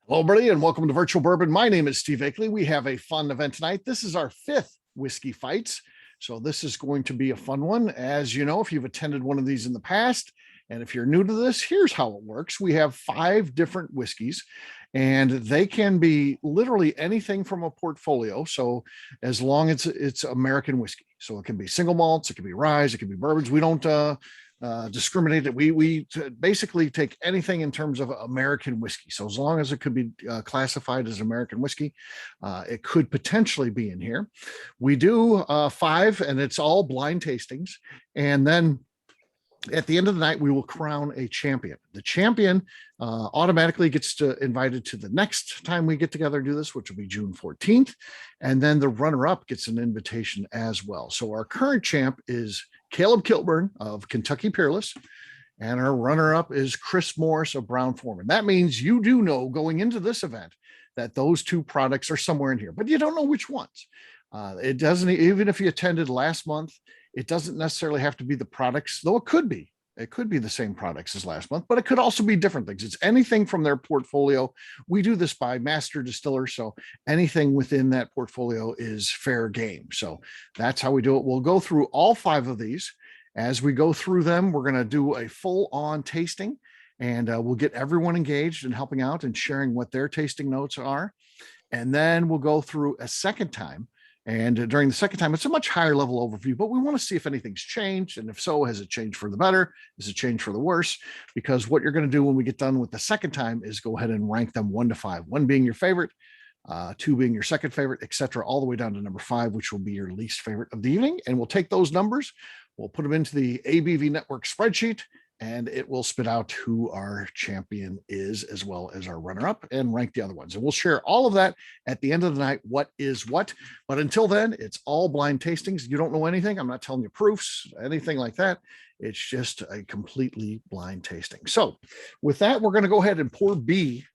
Hello, everybody, and welcome to Virtual Bourbon. My name is Steve Akley. We have a fun event tonight. This is our fifth whiskey fights. So this is going to be a fun one. As you know, if you've attended one of these in the past, and if you're new to this, here's how it works. We have 5 different whiskeys, and they can be literally anything from a portfolio. So as long as it's American whiskey. So it can be single malts, it can be rye, it can be bourbons. We don't discriminate that we basically take anything in terms of American whiskey. So as long as it could be classified as American whiskey, it could potentially be in here. We do 5, and it's all blind tastings. And then at the end of the night, we will crown a champion. The champion automatically gets invited to the next time we get together and do this, which will be June 14th. And then the runner-up gets an invitation as well. So our current champ is Caleb Kilburn of Kentucky Peerless. And our runner-up is Chris Morris of Brown-Forman. That means you do know going into this event that those 2 products are somewhere in here, but you don't know which ones. It doesn't, even if you attended last month, it doesn't necessarily have to be the products, though it could be. It could be the same products as last month, but it could also be different things. It's anything from their portfolio. We do this by master distiller, so anything within that portfolio is fair game. So that's how we do it. We'll go through all 5 of these. As we go through them, we're going to do a full-on tasting, and we'll get everyone engaged in helping out and sharing what their tasting notes are. And then we'll go through a second time. And during the second time, it's a much higher level overview, but we want to see if anything's changed. And if so, has it changed for the better? Is it changed for the worse? Because what you're going to do when we get done with the second time is go ahead and rank them 1 to 5, 1 being your favorite, 2 being your second favorite, etc., all the way down to number 5, which will be your least favorite of the evening. And we'll take those numbers, we'll put them into the ABV Network spreadsheet, and it will spit out who our champion is, as well as our runner-up, and rank the other ones. And we'll share all of that at the end of the night, what is what. But until then, it's all blind tastings. You don't know anything. I'm not telling you proofs, anything like that. It's just a completely blind tasting. So with that, we're going to go ahead and pour B.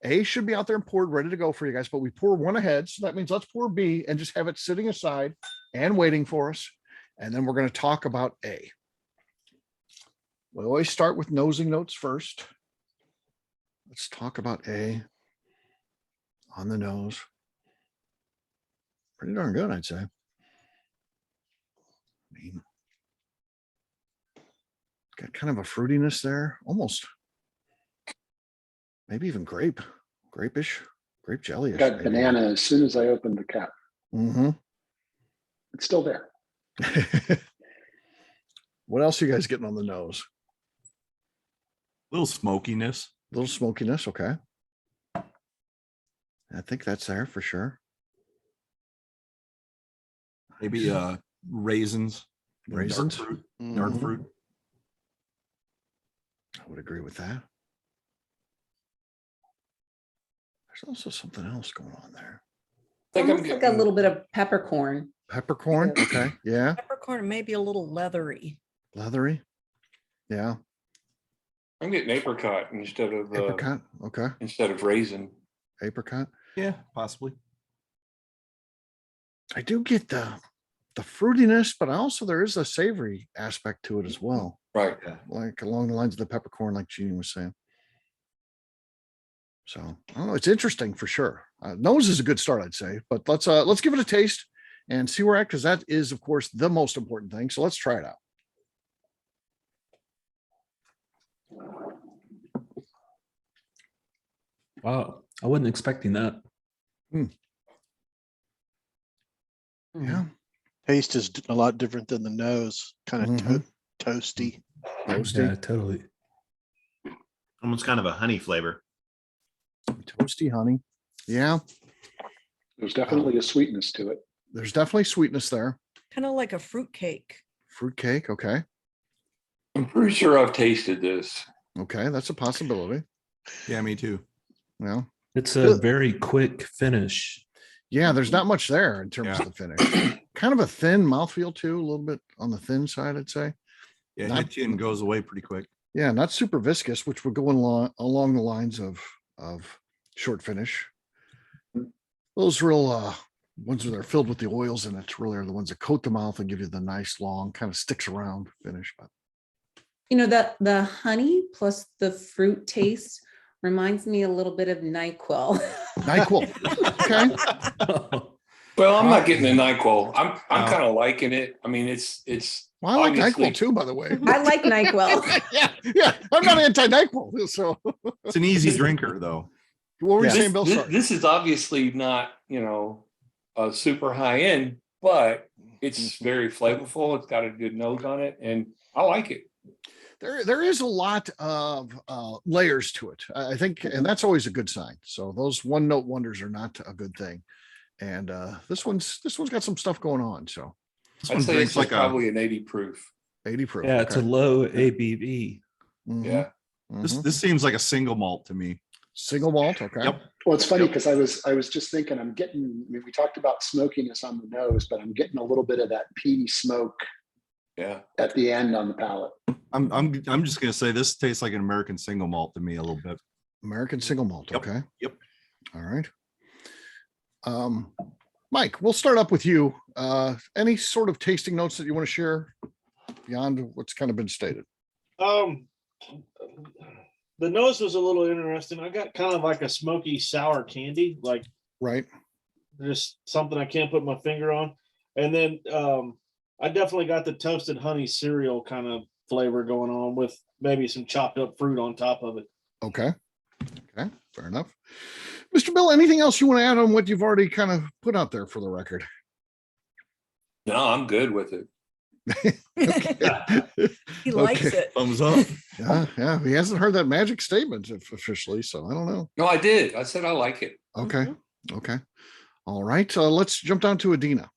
A should be out there and poured, ready to go for you guys, but we pour 1 ahead. So that means let's pour B and just have it sitting aside and waiting for us. And then we're going to talk about A. We always start with nosing notes first. Let's talk about A on the nose. Pretty darn good, I'd say. I mean, got kind of a fruitiness there, almost. Maybe even grapish, grape jelly. Got maybe. Banana as soon as I opened the cap. Mm-hmm. It's still there. What else are you guys getting on the nose? Little smokiness. Okay. I think that's there for sure. Maybe raisins. Raisins? Dark fruit. Dark fruit. I would agree with that. There's also something else going on there. I think like a little bit of peppercorn. Peppercorn? Okay. Yeah. Peppercorn, maybe a little leathery. Leathery? Yeah. I'm getting apricot instead of apricot. Okay. Instead of raisin. Apricot. Yeah, possibly. I do get the fruitiness, but also there is a savory aspect to it as well. Right. Yeah. Like along the lines of the peppercorn, like Jeannie was saying. So I don't know. It's interesting for sure. Nose is a good start, I'd say. But let's give it a taste and see where we're at, because that is, of course, the most important thing. So let's try it out. Wow, I wasn't expecting that. Yeah. Taste is a lot different than the nose. Kind of toasty. Yeah, totally. Almost kind of a honey flavor. Toasty honey. Yeah. There's definitely a sweetness to it. There's definitely sweetness there. Kind of like a fruit cake. Fruit cake. Okay. I'm pretty sure I've tasted this. Okay. That's a possibility. Yeah, me too. Well, It's a very quick finish. yeah, there's not much there in terms of the finish. Kind of a thin mouthfeel too, a little bit on the thin side, I'd say. Yeah, Not- that chin goes away pretty quick. Yeah, not super viscous, which would go along the lines of short finish. Those real ones that are filled with the oils in it really are the ones that coat the mouth and give you the nice long kind of sticks around finish. But You know, that the honey plus the fruit taste Reminds me a little bit of NyQuil. NyQuil. Okay. Well, I'm not getting the NyQuil. I'm No. kind of liking it. I mean, it's Well, I like obviously- NyQuil too, by the way. I like NyQuil. yeah. I'm not anti-NyQuil. So It's an easy drinker though. what were you Yeah. saying, Bill? this, Sorry. this is obviously not, a super high end, but it's Mm-hmm. very flavorful. It's got a good nose on it, and I like it. There is a lot of layers to it, I think, and that's always a good sign. So those one note wonders are not a good thing. And this one's got some stuff going on. So This I'd one say drinks it's like probably an 80 proof. 80 proof. Yeah, it's a okay. low ABV. Mhm, Yeah. mhm. this seems like a single malt to me. Single malt. Okay. Yep. Well, it's funny Yep. because I was just thinking we talked about smokiness on the nose, but I'm getting a little bit of that peaty smoke Yeah. at the end on the palate. I'm just gonna say this tastes like an American single malt to me a little bit. American single malt. Yep, Okay. yep. All right. Mike, we'll start up with you. Any sort of tasting notes that you want to share beyond what's kind of been stated? The nose was a little interesting. I got kind of like a smoky sour candy, like Right. just something I can't put my finger on. And then I definitely got the toasted honey cereal kind of flavor going on with maybe some chopped up fruit on top of it. Okay. Okay. Fair enough. Mr. Bill, anything else you want to add on what you've already kind of put out there for the record? No, I'm good with it. He likes Okay. it. Thumbs up. Yeah. He hasn't heard that magic statement officially, so I don't know. No, I did. I said I like it. Okay. Mhm. Okay. All right. Let's jump down to Adina.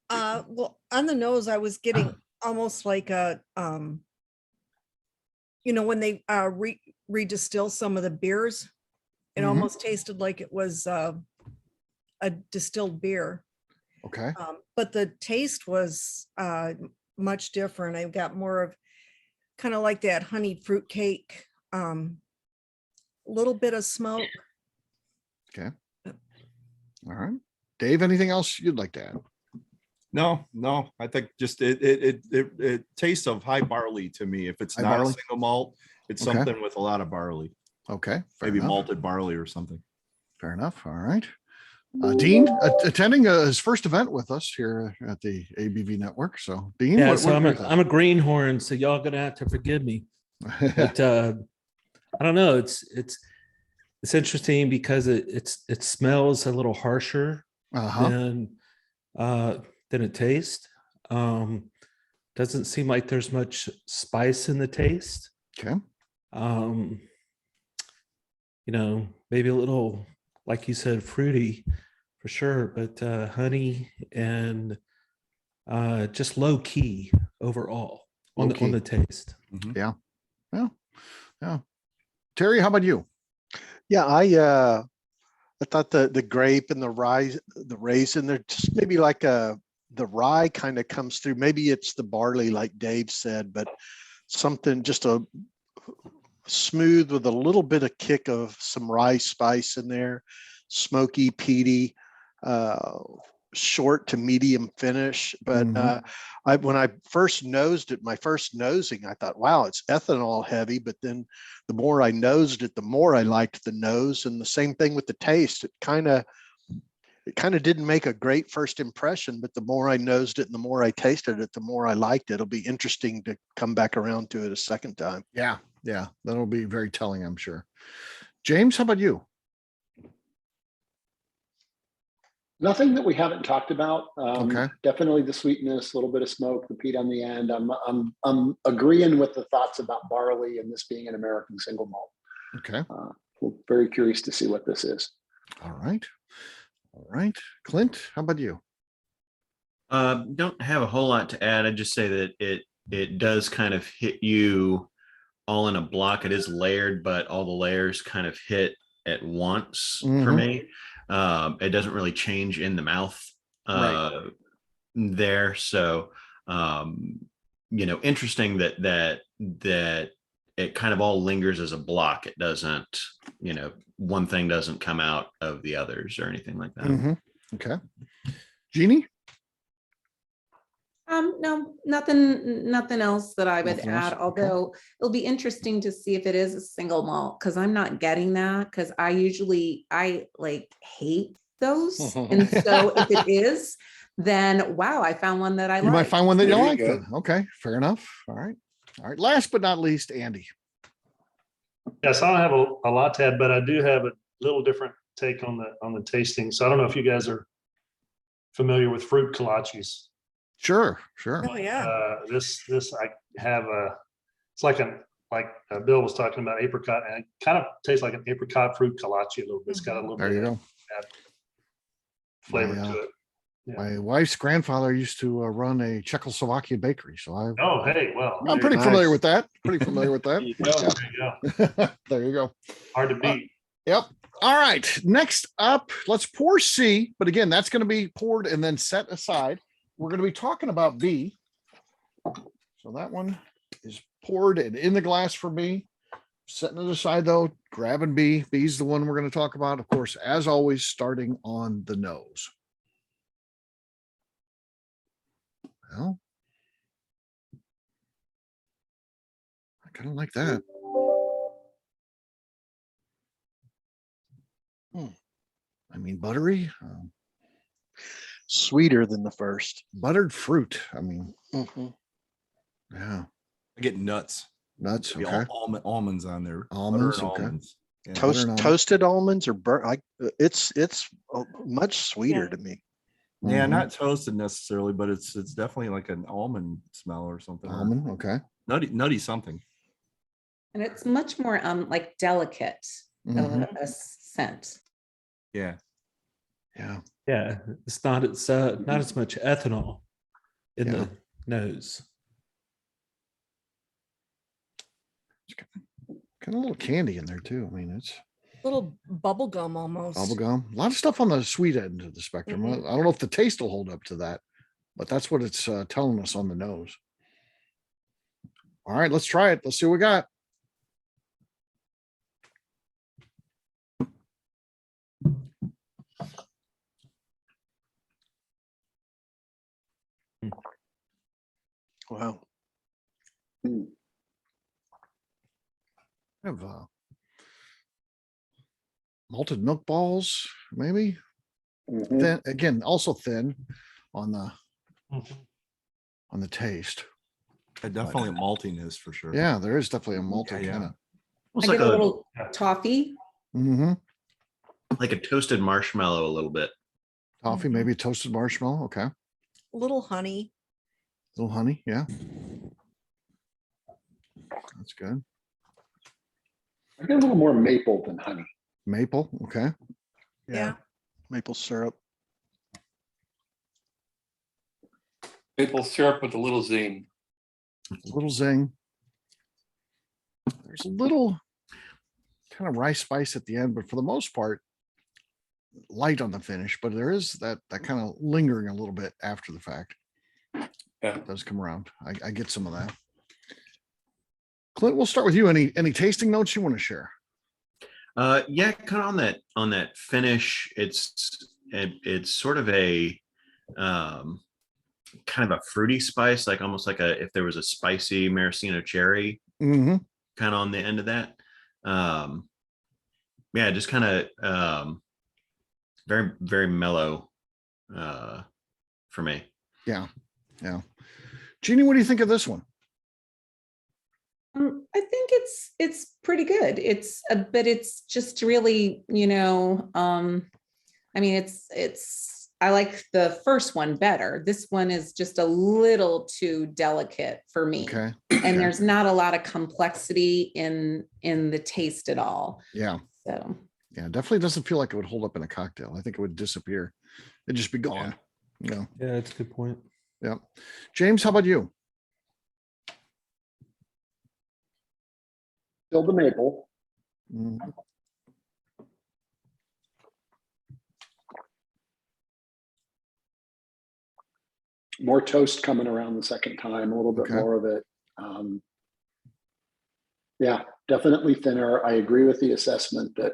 Well, on the nose, I was getting almost like a, when they redistill some of the beers, it Mhm. almost tasted like it was a distilled beer. Okay. But the taste was much different. I got more of kind of like that honey fruit cake, little bit of smoke. Okay. All right. Dave, anything else you'd like to add? No, I think just it tastes of high barley to me. If it's High not barley? a single malt, it's Okay. something with a lot of barley, Okay. Fair maybe enough. malted barley or something. Fair enough. All right. Dean, attending his first event with us here at the ABV Network. So, Dean, Yeah, what so are I'm your a greenhorn, so y'all gonna have to forgive me. thoughts? But I don't know. It's interesting because it smells a little harsher Uh-huh. than it tastes. Doesn't seem like there's much spice in the taste. Okay. Maybe a little, like you said, fruity for sure, but honey and just low key overall on Low key. the taste. Yeah. Terry, how about you? Yeah, I thought the grape and the raisin, they're just maybe like the rye kind of comes through. Maybe it's the barley, like Dave said, but something just a smooth with a little bit of kick of some rye spice in there, smoky, peaty, short to medium finish. But when I first nosed it, my first nosing, I thought, wow, it's ethanol heavy. But then the more I nosed it, the more I liked the nose. And the same thing with the taste. It kind of didn't make a great first impression, but the more I nosed it and the more I tasted it, the more I liked it. It'll be interesting to come back around to it a second time. Yeah. Yeah. That'll be very telling, I'm sure. James, how about you? Nothing that we haven't talked about. Okay. Definitely the sweetness, a little bit of smoke, the peat on the end. I'm agreeing with the thoughts about barley and this being an American single malt. Okay. We're very curious to see what this is. All right. All right. Clint, how about you? Don't have a whole lot to add. I'd just say that it does kind of hit you all in a block. It is layered, but all the layers kind of hit at once for Mhm. me. It doesn't really change in the mouth Right. there. So, interesting that it kind of all lingers as a block. It doesn't, one thing doesn't come out of the others or anything like that. Mhm. Okay. Jeannie? No, nothing else that I would Nothing else? add, Okay. although it'll be interesting to see if it is a single malt, because I'm not getting that, because I like hate those. And so if it is, then wow, I found one that I You might like. find one that you There you like go. then. Okay, fair enough. All right. All right. Last but not least, Andy. Yes, I don't have a lot to add, but I do have a little different take on the tasting. So I don't know if you guys are familiar with fruit kolaches. Sure, sure. Oh, yeah. This I have it's like Bill was talking about apricot, and it kind of tastes like an apricot fruit kolache a little bit. It's got a little There bit you of go. that flavor Yeah. to it. Yeah. My wife's grandfather used to run a Czechoslovakian bakery, so Oh, hey, well, I'm there pretty you familiar Nice. with that. Pretty familiar with go. that. There you go. There you go. Hard to beat. Yep. All right. Next up, let's pour C. But again, that's going to be poured and then set aside. We're going to be talking about B. So that one is poured and in the glass for me. Setting it aside though, grabbing B. B's the one we're going to talk about. Of course, as always, starting on the nose. Well, I kind of like that. I mean, buttery, Sweeter than the first. buttered fruit. I mean, Mhm. yeah, I get nuts. nuts. Maybe Okay. Almonds on there. Butter Almonds, and okay. almonds. Yeah. Butter and almond. Toasted almonds or burnt. It's much sweeter Yeah. to me. Yeah, Mhm. not toasted necessarily, but it's definitely like an almond smell or something. or Almond. Okay. nutty something. And it's much more like delicate of Mhm. a scent. Yeah. Yeah. Yeah, it's not as much ethanol in Yeah. the nose. Kind of a little candy in there too. I mean, it's Little bubble gum almost. bubble gum. A lot of stuff on the sweet end of the spectrum. Mhm. I don't know if the taste will hold up to that, but that's what it's telling us on the nose. All right, let's try it. Let's see what we got. Wow. Have malted milk balls, maybe. Mhm. Then again, also thin on the Mhm. on the taste. Definitely maltiness for sure. Yeah, there is definitely a malted Yeah. kind of. Almost I like get a a little toffee. Mm-hmm. like a toasted marshmallow a little bit. Toffee, Mhm. maybe a toasted marshmallow. Okay. Little honey. Little honey. Yeah. That's good. I get a little more maple than honey. Maple. Okay. Yeah. Maple syrup. Maple syrup with a little zing. A little zing. There's a little kind of rice spice at the end, but for the most part, light on the finish. But there is that kind of lingering a little bit after the fact. Yeah. It does come around. I get some of that. Clint, we'll start with you. Any tasting notes you want to share? Yeah, kind of on that finish. It's sort of a kind of a fruity spice, like almost like if there was a spicy maraschino cherry Mm-hmm. kind of on the end of that. Yeah, just kind of very, very mellow for me. Yeah. Yeah. Jeannie, what do you think of this one? I think it's pretty good. But it's just really, I mean, I like the first one better. This one is just a little too delicate for me. Okay. And there's not a lot of complexity in the taste at all. Yeah. So Yeah. Definitely doesn't feel like it would hold up in a cocktail. I think it would disappear. It'd just be gone. Yeah. Yeah, that's a good point. Yeah. James, how about you? Still the maple. Mhm. More toast coming around the second time, a little bit Okay. more of it. Yeah, definitely thinner. I agree with the assessment that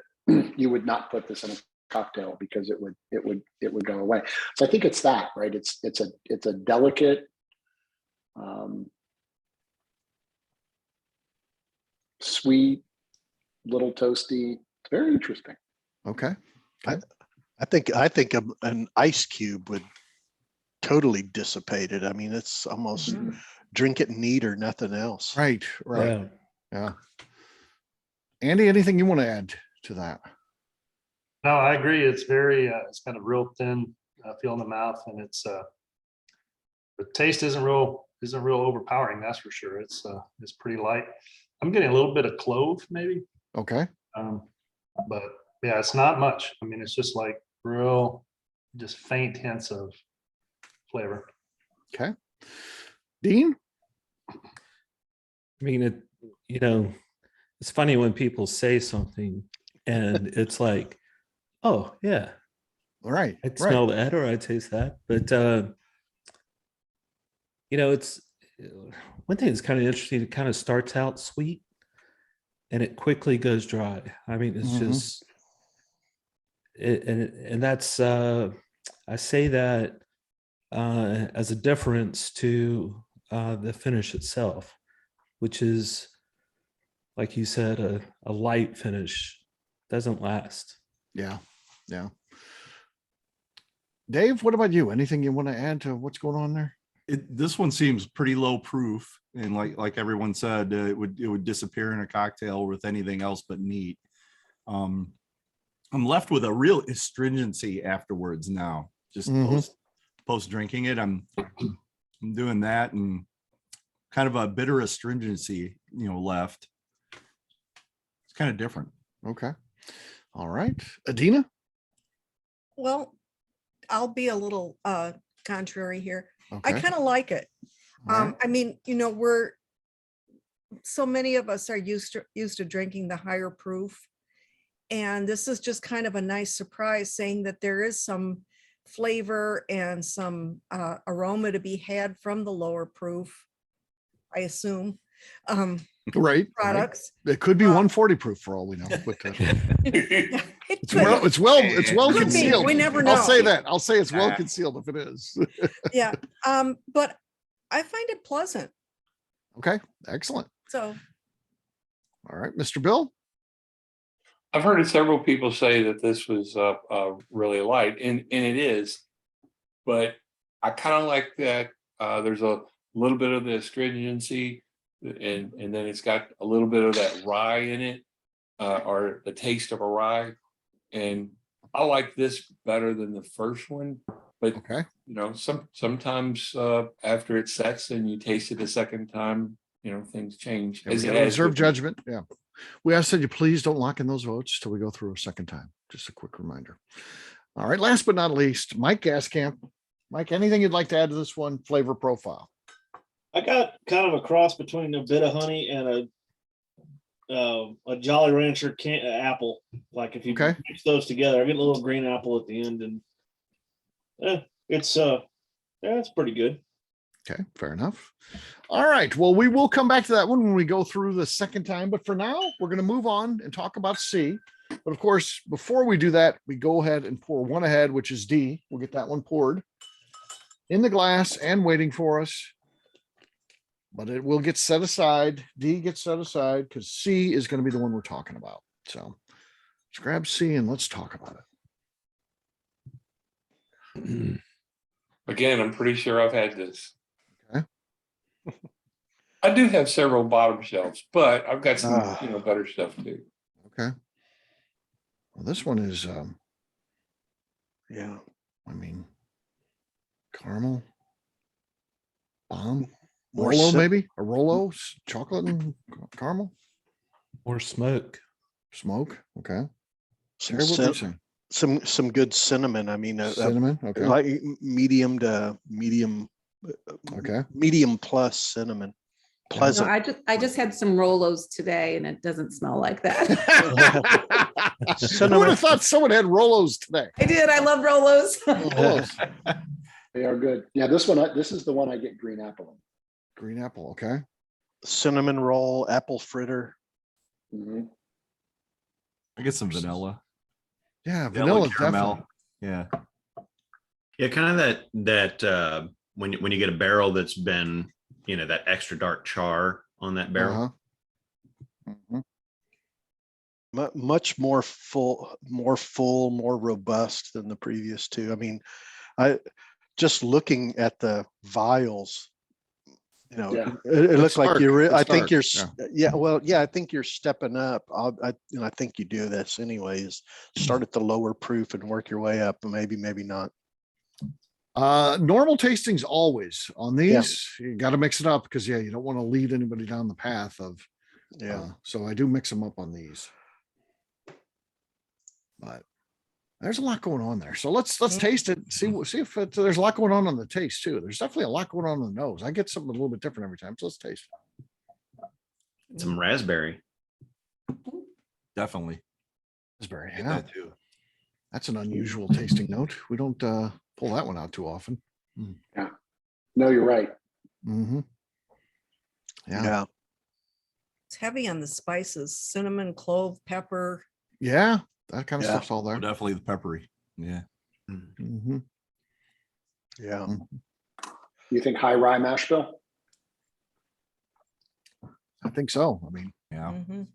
you would not put this in a cocktail because it would go away. So I think it's that, right? It's a delicate Sweet, little toasty. It's very interesting. Okay. I think an ice cube would totally dissipate it. I mean, it's almost drink it neat or nothing else. Right. Right. Yeah. Yeah. Andy, anything you want to add to that? No, I agree. It's very, it's kind of real thin feel in the mouth, and it's the taste isn't real overpowering. That's for sure. It's pretty light. I'm getting a little bit of clove maybe, Okay. but yeah, it's not much. I mean, it's just like real, just faint hints of flavor. Okay. Dean? I mean, it's funny when people say something and it's like, oh yeah, All right. I'd smell that or I'd taste that. But it's one thing that's kind of interesting. It kind of starts out sweet and it quickly goes dry. I mean, it's just and that's I say that as a difference to the finish itself, which is, like you said, a light finish doesn't last. Yeah. Yeah. Dave, what about you? Anything you want to add to what's going on there? This one seems pretty low proof, and like everyone said, it would disappear in a cocktail with anything else but neat. I'm left with a real astringency afterwards now. Just post drinking it, I'm doing that, and kind of a bitter astringency, left. It's kind of different. Okay. All right. Adina? Well, I'll be a little contrary here. Okay. I kind of like it. All right. I mean, so many of us are used to drinking the higher proof. And this is just kind of a nice surprise, saying that there is some flavor and some aroma to be had from the lower proof, I assume. Right. Products. It could be 140 proof for all we know. But, Yeah, it's well Could be. concealed. We never know. I'll say that. I'll say it's well concealed if it is. Yeah. But I find it pleasant. Okay. Excellent. So. All right, Mr. Bill. I've heard several people say that this was really light, and it is, but I kind of like that. There's a little bit of the astringency, and then it's got a little bit of that rye in it, or the taste of a rye, and I like this better than the first one. But okay, sometimes after it sets and you taste it a second time, things change. Reserve judgment. Yeah. We ask that you please don't lock in those votes till we go through a second time. Just a quick reminder. All right. Last but not least, Mike Gaskamp. Mike, anything you'd like to add to this one? Flavor profile. I got kind of a cross between a bit of honey and a Jolly Rancher apple. Like if you mix those together, I get a little green apple at the end, and it's pretty good. Okay, fair enough. All right. Well, we will come back to that one when we go through the second time. But for now, we're going to move on and talk about C. But of course, before we do that, we go ahead and pour one ahead, which is D. We'll get that one poured in the glass and waiting for us. But it will get set aside. D gets set aside because C is going to be the one we're talking about. So let's grab C and let's talk about it. Again, I'm pretty sure I've had this. Okay. I do have several bottom shelves, but I've got some, better stuff too. Okay. Well, this one is, yeah. I mean, caramel, bomb, More Rolo maybe a Rolo, chocolate and caramel, or smoke. Okay. Some, Terry, what were you saying? some good cinnamon. I mean, Cinnamon. Okay. like medium to medium. Okay. Medium plus cinnamon. Pleasant. No, I just had some Rolos today, and it doesn't smell like that. Who would have thought someone had Rolos today? I did. I love Rolos. Rolos. They are good. Yeah, this is the one I get green apple in. Green apple. Okay. Cinnamon roll, apple fritter. Mm-hmm. I get some vanilla. Yeah, vanilla caramel. Definitely. Yeah, kind of that when you get a barrel that's been that extra dark char on that barrel. Mhm. Much more full, more robust than the previous two. I mean, I just looking at the vials, Yeah. it looks like stark. you're, It's I think stark, you're, yeah, well, yeah, I think you're stepping up. I think you do this anyways. Start at the lower proof and work your way up, and maybe not. Normal tastings always on Yeah. these. You got to mix it up because you don't want to lead anybody down the path of. Yeah. So I do mix them up on these. But there's a lot going on there. So let's taste it. See if there's a lot going on the taste too. There's definitely a lot going on the nose. I get something a little bit different every time. So let's taste it. Some raspberry. Definitely. Raspberry. Get Yeah. that too. That's an unusual tasting note. We don't pull that one out too often. No, you're right. Mm-hmm. Yeah. It's heavy on the spices, cinnamon, clove, pepper. Yeah. That kind of Yeah. stuff's all Oh, there. definitely the peppery. Yeah. Mm-hmm. Yeah. You think high rye mash bill? I think so. I mean, Yeah. Mhm.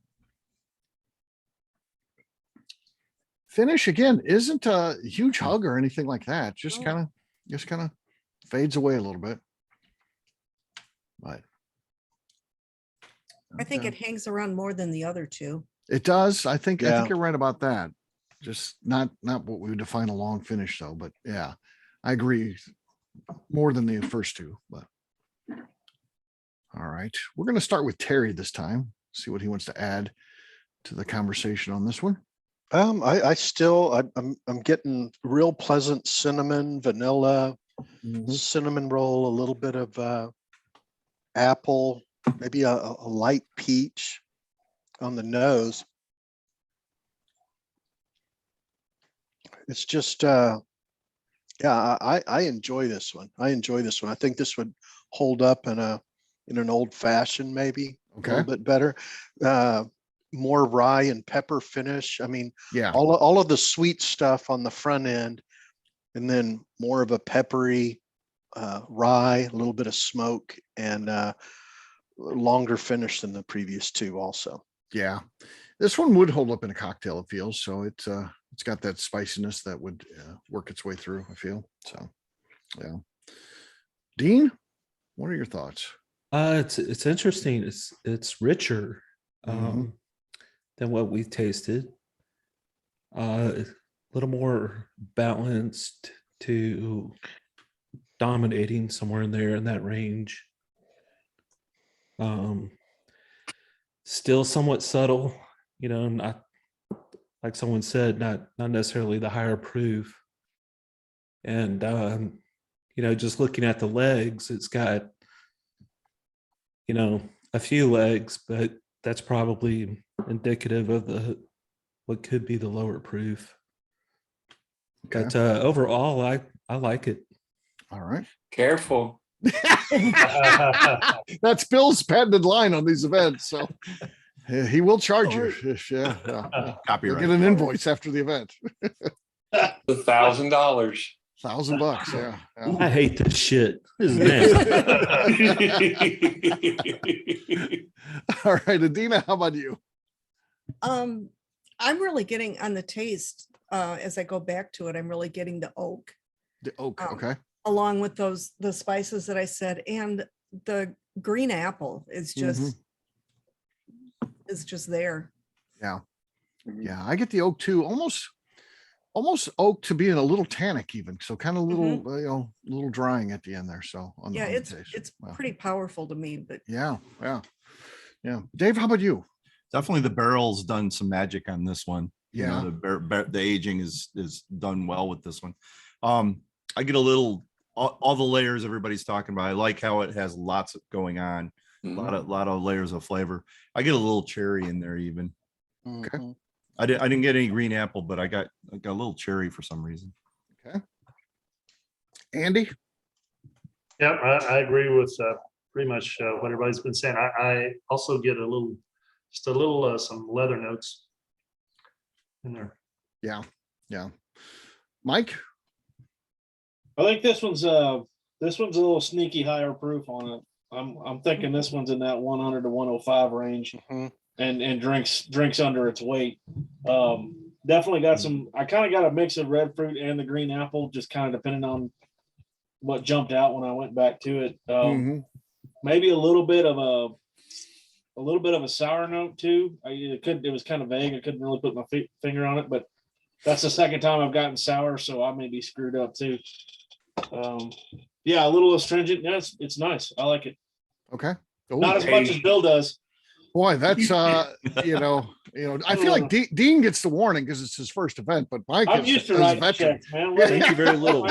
finish again isn't a huge hug or anything like that. Just No. kind of fades away a little bit. But I think it hangs around more than the other two. it does. I think Yeah. you're right about that. Just not what we would define a long finish though. But yeah, I agree more than the first two. But all right, we're gonna start with Terry this time. See what he wants to add to the conversation on this one. I'm getting real pleasant cinnamon, vanilla, Mhm. cinnamon roll, a little bit of apple, maybe a light peach on the nose. It's just yeah, I enjoy this one. I think this would hold up in an old fashioned, maybe a Okay. little bit better. More rye and pepper finish. I mean, Yeah. all of the sweet stuff on the front end, and then more of a peppery rye, a little bit of smoke, and longer finish than the previous two also. Yeah. This one would hold up in a cocktail, it feels. So it's got that spiciness that would work its way through, I feel. So yeah. Dean, what are your thoughts? It's interesting. It's richer Mhm. than what we've tasted. A little more balanced to dominating somewhere in there in that range. Still somewhat subtle, not like someone said, not necessarily the higher proof. And just looking at the legs, it's got a few legs, but that's probably indicative of what could be the lower proof. Okay. But overall, I like it. All right. Careful. That's Bill's patented line on these events. So he will charge you. Yeah. You'll Copyright. get an invoice after the event. $1,000. $1,000. Yeah. I hate this shit. This is nasty. All right, Adina, how about you? I'm really getting on the taste, as I go back to it, I'm really getting the oak The oak. Okay. along with the spices that I said, and the green apple is just there. Yeah. Yeah. I get the oak too. Almost oak to being a little tannic even. So kind of little, little drying at the end there. So on Yeah, on the it's taste. Wow. pretty powerful to me, but Yeah. Dave, how about you? Definitely the barrel's done some magic on this one. Yeah. The aging is done well with this one. I get a little all the layers everybody's talking about. I like how it has lots of going on, a lot of layers of flavor. I get a little cherry in there even. Okay. Mhm. I didn't get any green apple, but I got a little cherry for some reason. Okay. Andy? Yeah, I agree with pretty much what everybody's been saying. I also get some leather notes in there. Yeah. Mike? I think this one's a little sneaky higher proof on it. I'm thinking this one's in that 100 to 105 range, Mhm. and drinks under its weight. Definitely got some. I kind of got a mix of red fruit and the green apple, just kind of depending on what jumped out when I went back to it. Mhm. Maybe a little bit of a sour note too. It was kind of vague. I couldn't really put my finger on it, but that's the second time I've gotten sour, so I may be screwed up too. Yeah, a little astringent. Yes, it's nice. I like it. Okay. Ooh, Not as much as Bill does. boy, that's I feel like Dean gets the warning because it's his first event, but Mike I'm is used to is a writing veteran. checks, man. Thank you very little.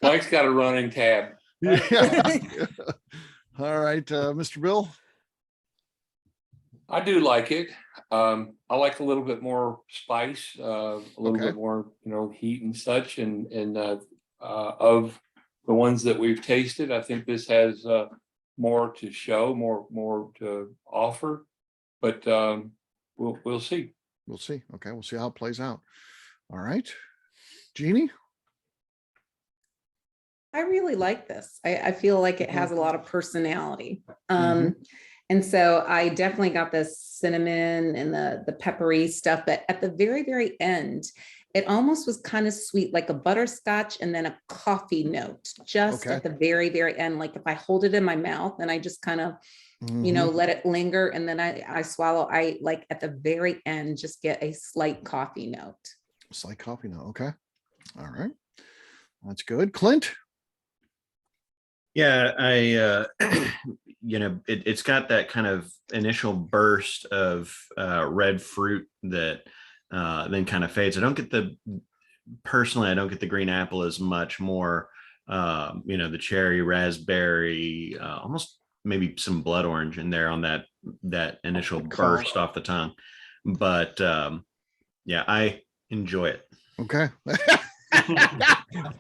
Mike's got a running tab. Yeah. All right, Mr. Bill. I do like it. I like a little bit more spice, a little Okay. bit more, heat and such. And of the ones that we've tasted, I think this has more to show, more to offer. But we'll see. We'll see. Okay, we'll see how it plays out. All right, Jeannie. I really like this. I feel like it has a lot of personality. Mhm. And so I definitely got the cinnamon and the peppery stuff, but at the very, very end, it almost was kind of sweet, like a butterscotch and then a coffee note, just Okay. at the very, very end. Like if I hold it in my mouth and I just kind of, Mhm. let it linger and then I swallow, I like at the very end, just get a slight coffee note. Slight coffee now. Okay. All right. That's good. Clint. Yeah, it's got that kind of initial burst of red fruit that then kind of fades. I don't get the green apple as much. More, the cherry, raspberry, almost maybe some blood orange in there on that initial burst off the tongue. But yeah, I enjoy it. Okay.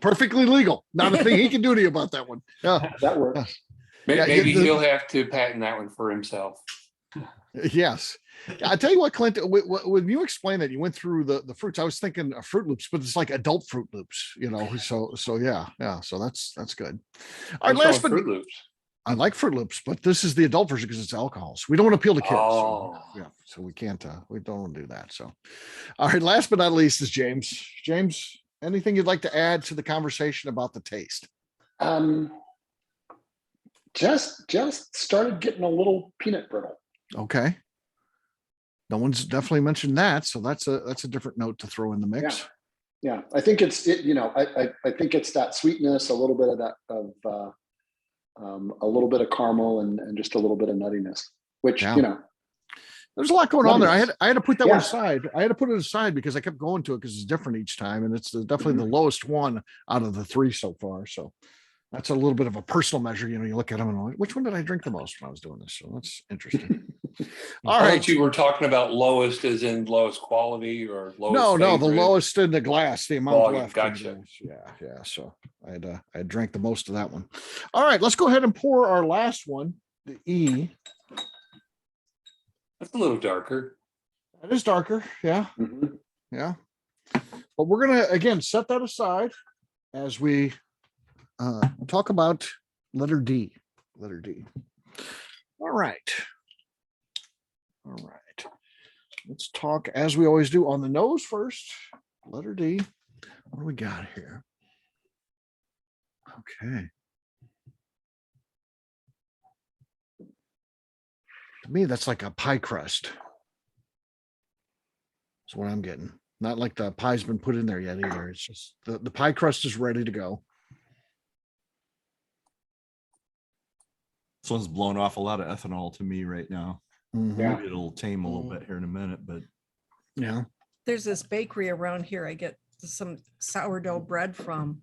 Perfectly legal. Not a thing he can do to you about that one. Yeah. That works. Yeah, Maybe the- he'll have to patent that one for himself. Yes. I tell you what, Clint, when you explained that you went through the fruits, I was thinking of Fruit Loops, but it's like adult Fruit Loops, so yeah. So that's good. All right, What's wrong last with but Fruit Loops. I like Fruit Loops, but this is the adult version because it's alcohol. So we don't want to appeal to kids. Oh. So, yeah. So we can't, we don't want to do that. So, all right. Last but not least is James. James, anything you'd like to add to the conversation about the taste? Just started getting a little peanut brittle. Okay. No one's definitely mentioned that. So that's a different note to throw in the mix. Yeah. I think I think it's that sweetness, a little bit of that, a little bit of caramel and just a little bit of nuttiness, which, Yeah. There's a lot going on there. I had to put that one Yeah. aside. I had to put it aside because I kept going to it because it's different each time. And it's definitely the lowest one out of the three so far. So that's a little bit of a personal measure. You look at them and like, which one did I drink the most when I was doing this? So that's interesting. All I right. thought you were talking about lowest as in lowest quality or lowest. No, the favorite. lowest in the glass, the amount Oh, left. in the gotcha. glass. Yeah. So I drank the most of that one. All right, let's go ahead and pour our last one, the E. That's a little darker. That is darker. Yeah. Mhm. Yeah. But we're going to, again, set that aside as we talk about letter D. Letter D. All right. Let's talk, as we always do, on the nose first. Letter D. What do we got here? Okay. To me, that's like a pie crust. That's what I'm getting. Not like the pie's been put in there yet either. It's just the pie crust is ready to go. This one's blown off a lot of ethanol to me right now. Mhm. Yeah. Maybe it'll tame a little bit here in a minute, but Yeah. There's this bakery around here I get some sourdough bread from,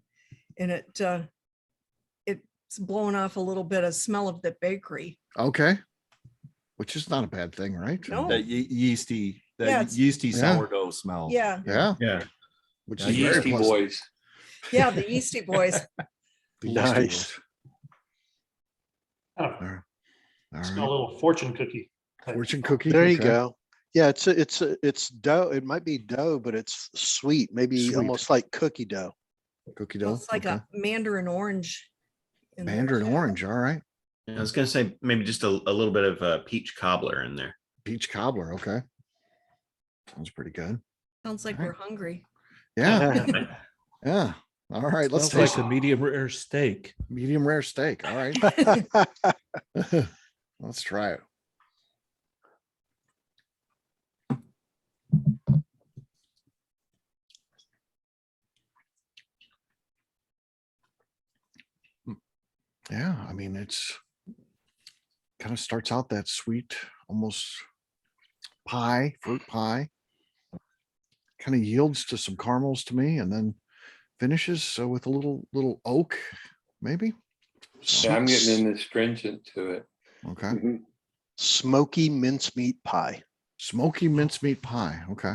and it's blowing off a little bit of smell of the bakery. Okay. Which is not a bad thing, right? No. that yeasty, Yeah, it's- yeasty Yeah. sourdough smell. Yeah, Yeah. Yeah. Which The is very Yeasty pleasant. Boys. yeah, the Yeasty Boys. The Yeasty Nice. Boys. Oh, All right. smell a little fortune cookie. Fortune cookie. There you okay. go. Yeah, it's dough. It might be dough, but it's sweet, maybe Sweet. almost like cookie dough. Cookie Well, dough. it's like okay. a mandarin orange. in there, Mandarin too. orange. All right. I was gonna say maybe just a little bit of peach cobbler in there. Peach cobbler. Okay. Sounds pretty good. Sounds like All we're hungry. Yeah. Yeah. All right. Let's Smells taste like a medium rare steak. medium rare steak. All right. Let's try it. Yeah, I mean, it's kind of starts out that sweet, almost pie, fruit pie. Kind of yields to some caramels to me, and then finishes so with a little oak, maybe. Yeah, I'm getting in the stringent to it. Okay. Mhm. Smoky mincemeat pie. Smoky mincemeat pie. Okay.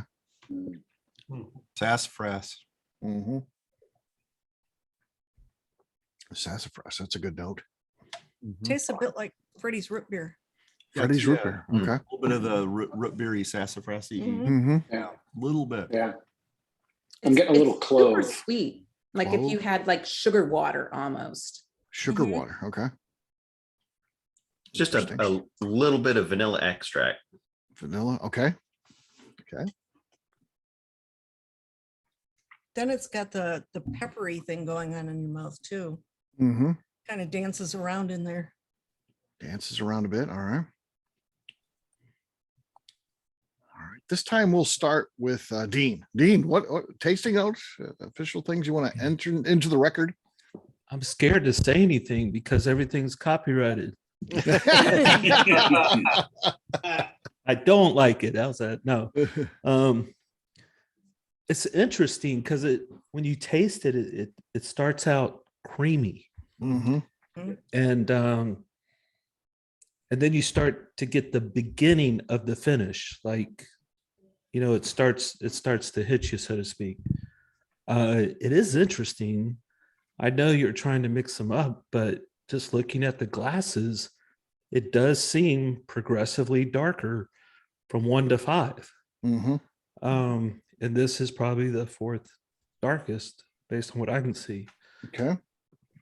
Sassafras. Mm-hmm. Sassafras. That's a good note. Tastes a bit like Freddy's root beer. Freddy's root beer. Mm. Okay. A little bit of the root beery sassafrasy, Mhm. Mm-hmm. Yeah, little bit. yeah. I'm getting a little It's super clove. sweet. Like if you Clove? had like sugar water almost. Sugar Mhm. water. Okay. Just Interesting. a little bit of vanilla extract. Vanilla. Okay. Okay. Then it's got the peppery thing going on in your mouth too. Mm-hmm. Kind of dances around in there. Dances around a bit. All right. All right. This time we'll start with Dean. Dean, what tasting notes, official things you want to enter into the record? I'm scared to say anything because everything's copyrighted. I don't like it. How's that? No. It's interesting because when you taste it, it starts out creamy, Mm-hmm. and then you start to get the beginning of the finish, like it starts to hit you, so to speak. It is interesting. I know you're trying to mix them up, but just looking at the glasses, it does seem progressively darker from 1 to 5. Mm-hmm. And this is probably the 4th darkest based on what I can see. Okay.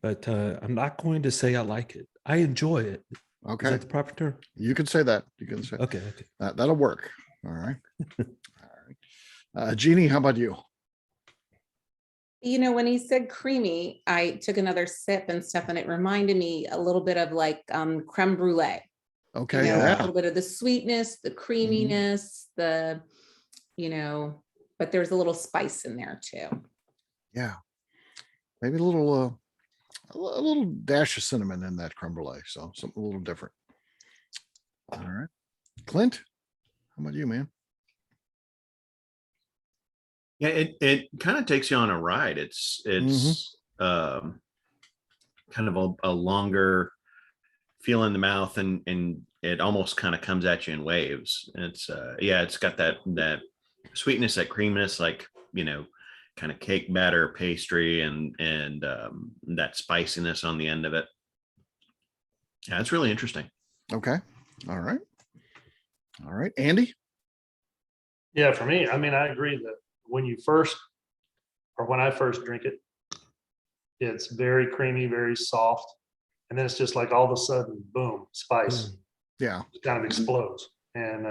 But I'm not going to say I like it. I enjoy it. Is Okay. that the proper term? You can say that. You can say Okay. that'll work. All right. All right. Jeannie, how about you? When he said creamy, I took another sip and stuff, and it reminded me a little bit of like creme brulee. Okay. A Yeah. little bit of the sweetness, the creaminess, but there's a little spice in there too. Yeah. Maybe a little dash of cinnamon in that creme brulee. So something a little different. All right. Clint, how about you, man? Yeah, it kind of takes you on a ride. It's kind of a longer feel in the mouth, and it almost kind of comes at you in waves. It's it's got that sweetness, that creaminess, like kind of cake batter, pastry, and that spiciness on the end of it. Yeah, it's really interesting. Okay. All right. All right. Andy? Yeah, for me, I mean, I agree that when I first drink it, it's very creamy, very soft. And then it's just like all of a sudden, boom, spice. Yeah. It kind of explodes and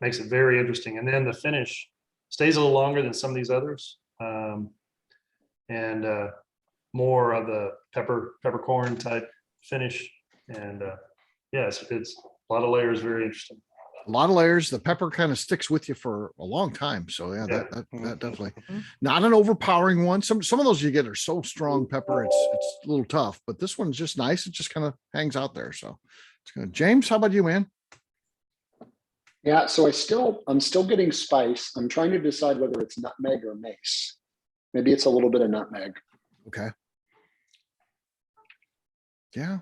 makes it very interesting. And then the finish stays a little longer than some of these others. And more of the peppercorn type finish. And yes, it's a lot of layers, very interesting. A lot of layers. The pepper kind of sticks with you for a long time. So yeah, that definitely not an overpowering one. Some of those you get are so strong pepper, it's a little tough, but this one's just nice. It just kind of hangs out there. So it's good. James, how about you, man? Yeah, so I'm still getting spice. I'm trying to decide whether it's nutmeg or mace. Maybe it's a little bit of nutmeg. Okay. Yeah,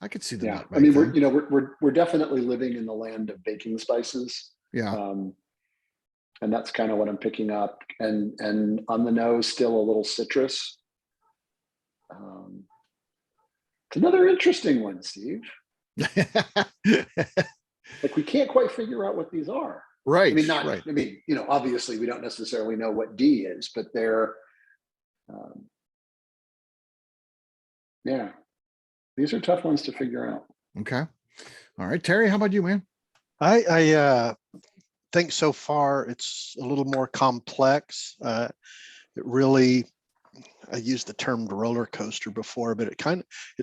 I could see the Yeah, nutmeg I mean, thing. we're definitely living in the land of baking spices. Yeah. And that's kind of what I'm picking up. And on the nose, still a little citrus. It's another interesting one, Steve. Like we can't quite figure out what these are. Right. I mean, not. Right. I mean, obviously we don't necessarily know what D is, but they're. Yeah. These are tough ones to figure out. Okay. All right, Terry, how about you, man? I think so far it's a little more complex. It really, I used the term roller coaster before, but it